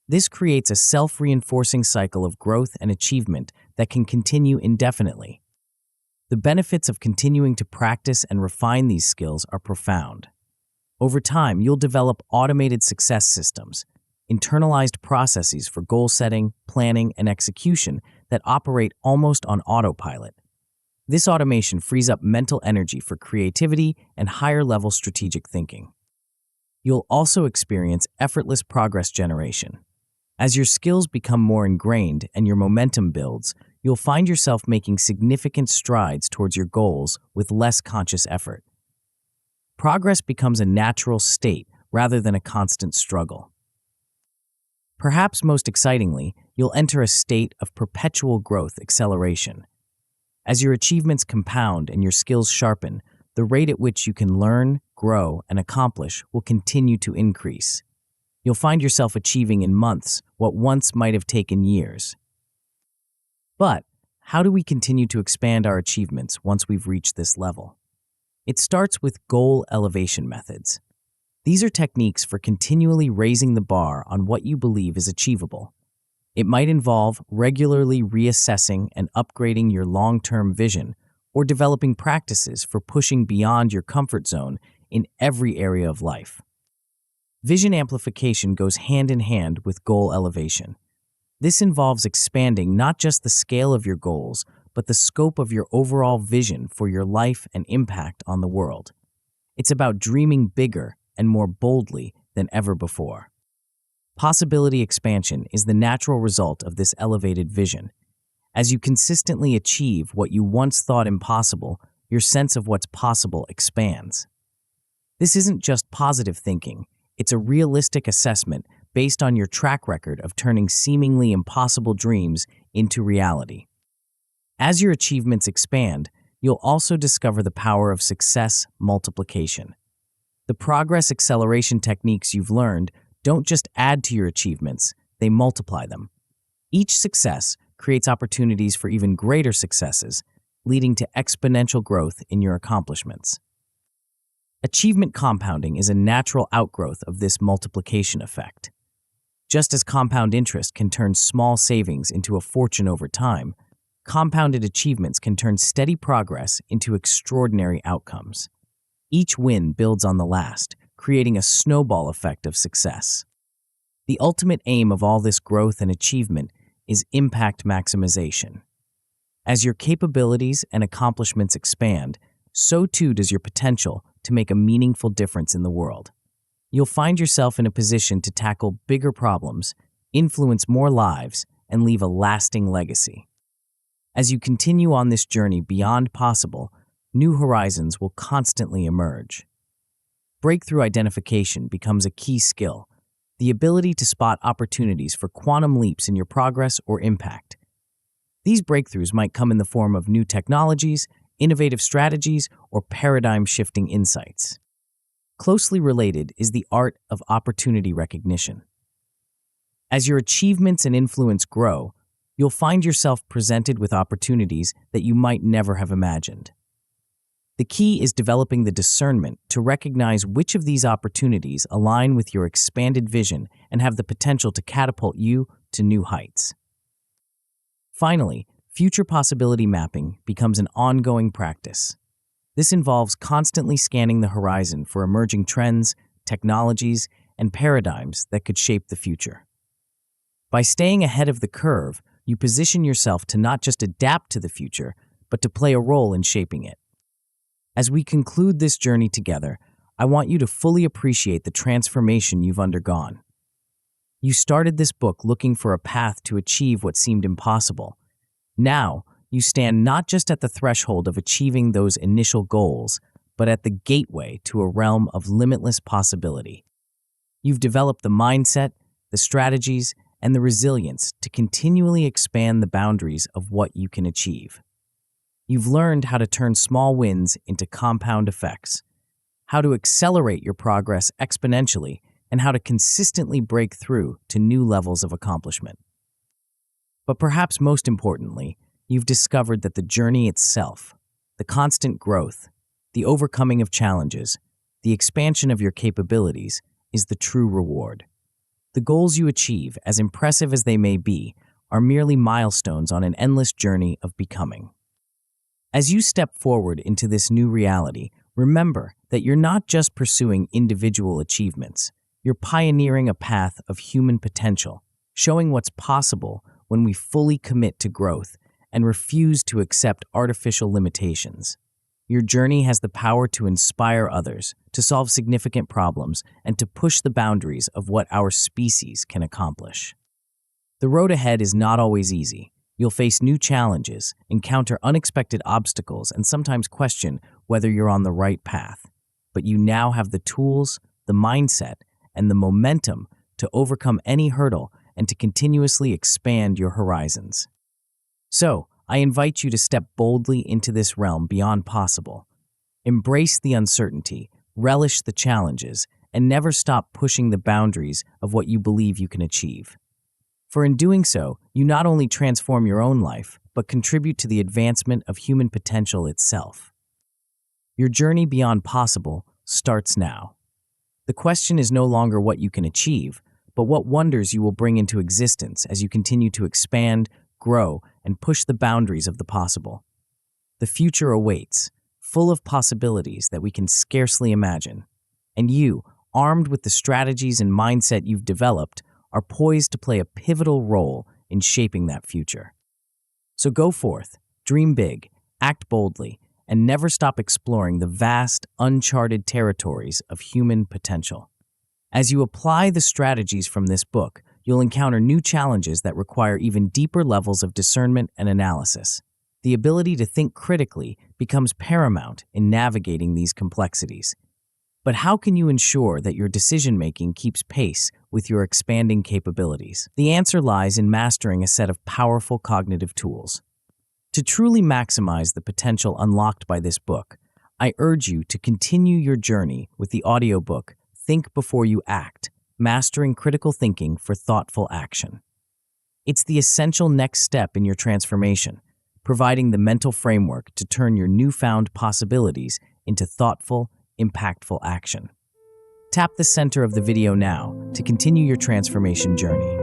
S1: This creates a self-reinforcing cycle of growth and achievement that can continue indefinitely. The benefits of continuing to practice and refine these skills are profound. Over time, you'll develop automated success systems, internalized processes for goal setting, planning, and execution that operate almost on autopilot. This automation frees up mental energy for creativity and higher-level strategic thinking. You'll also experience effortless progress generation. As your skills become more ingrained and your momentum builds, you'll find yourself making significant strides towards your goals with less conscious effort. Progress becomes a natural state rather than a constant struggle. Perhaps most excitingly, you'll enter a state of perpetual growth acceleration. As your achievements compound and your skills sharpen, the rate at which you can learn, grow, and accomplish will continue to increase. You'll find yourself achieving in months what once might have taken years. But how do we continue to expand our achievements once we've reached this level? It starts with goal elevation methods. These are techniques for continually raising the bar on what you believe is achievable. It might involve regularly reassessing and upgrading your long-term vision or developing practices for pushing beyond your comfort zone in every area of life. Vision amplification goes hand in hand with goal elevation. This involves expanding not just the scale of your goals, but the scope of your overall vision for your life and impact on the world. It's about dreaming bigger and more boldly than ever before. Possibility expansion is the natural result of this elevated vision. As you consistently achieve what you once thought impossible, your sense of what's possible expands. This isn't just positive thinking, it's a realistic assessment based on your track record of turning seemingly impossible dreams into reality. As your achievements expand, you'll also discover the power of success multiplication. The progress acceleration techniques you've learned don't just add to your achievements, they multiply them. Each success creates opportunities for even greater successes, leading to exponential growth in your accomplishments. Achievement compounding is a natural outgrowth of this multiplication effect. Just as compound interest can turn small savings into a fortune over time, compounded achievements can turn steady progress into extraordinary outcomes. Each win builds on the last, creating a snowball effect of success. The ultimate aim of all this growth and achievement is impact maximization. As your capabilities and accomplishments expand, so too does your potential to make a meaningful difference in the world. You'll find yourself in a position to tackle bigger problems, influence more lives, and leave a lasting legacy. As you continue on this journey beyond possible, new horizons will constantly emerge. Breakthrough identification becomes a key skill, the ability to spot opportunities for quantum leaps in your progress or impact. These breakthroughs might come in the form of new technologies, innovative strategies, or paradigm-shifting insights. Closely related is the art of opportunity recognition. As your achievements and influence grow, you'll find yourself presented with opportunities that you might never have imagined. The key is developing the discernment to recognize which of these opportunities align with your expanded vision and have the potential to catapult you to new heights. Finally, future possibility mapping becomes an ongoing practice. This involves constantly scanning the horizon for emerging trends, technologies, and paradigms that could shape the future. By staying ahead of the curve, you position yourself to not just adapt to the future, but to play a role in shaping it. As we conclude this journey together, I want you to fully appreciate the transformation you've undergone. You started this book looking for a path to achieve what seemed impossible. Now, you stand not just at the threshold of achieving those initial goals, but at the gateway to a realm of limitless possibility. You've developed the mindset, the strategies, and the resilience to continually expand the boundaries of what you can achieve. You've learned how to turn small wins into compound effects, how to accelerate your progress exponentially, and how to consistently break through to new levels of accomplishment. But perhaps most importantly, you've discovered that the journey itself, the constant growth, the overcoming of challenges, the expansion of your capabilities, is the true reward. The goals you achieve, as impressive as they may be, are merely milestones on an endless journey of becoming. As you step forward into this new reality, remember that you're not just pursuing individual achievements. You're pioneering a path of human potential, showing what's possible when we fully commit to growth and refuse to accept artificial limitations. Your journey has the power to inspire others, to solve significant problems, and to push the boundaries of what our species can accomplish. The road ahead is not always easy. You'll face new challenges, encounter unexpected obstacles, and sometimes question whether you're on the right path. But you now have the tools, the mindset, and the momentum to overcome any hurdle and to continuously expand your horizons. So, I invite you to step boldly into this realm beyond possible. Embrace the uncertainty, relish the challenges, and never stop pushing the boundaries of what you believe you can achieve. For in doing so, you not only transform your own life, but contribute to the advancement of human potential itself. Your journey beyond possible starts now. The question is no longer what you can achieve, but what wonders you will bring into existence as you continue to expand, grow, and push the boundaries of the possible. The future awaits, full of possibilities that we can scarcely imagine. And you, armed with the strategies and mindset you've developed, are poised to play a pivotal role in shaping that future. So go forth, dream big, act boldly, and never stop exploring the vast, uncharted territories of human potential. As you apply the strategies from this book, you'll encounter new challenges that require even deeper levels of discernment and analysis. The ability to think critically becomes paramount in navigating these complexities. But how can you ensure that your decision-making keeps pace with your expanding capabilities? The answer lies in mastering a set of powerful cognitive tools. To truly maximize the potential unlocked by this book, I urge you to continue your journey with the audiobook Think Before You Act, Mastering Critical Thinking for Thoughtful Action. It's the essential next step in your transformation, providing the mental framework to turn your newfound possibilities into thoughtful, impactful action. Tap the center of the video now to continue your transformation journey.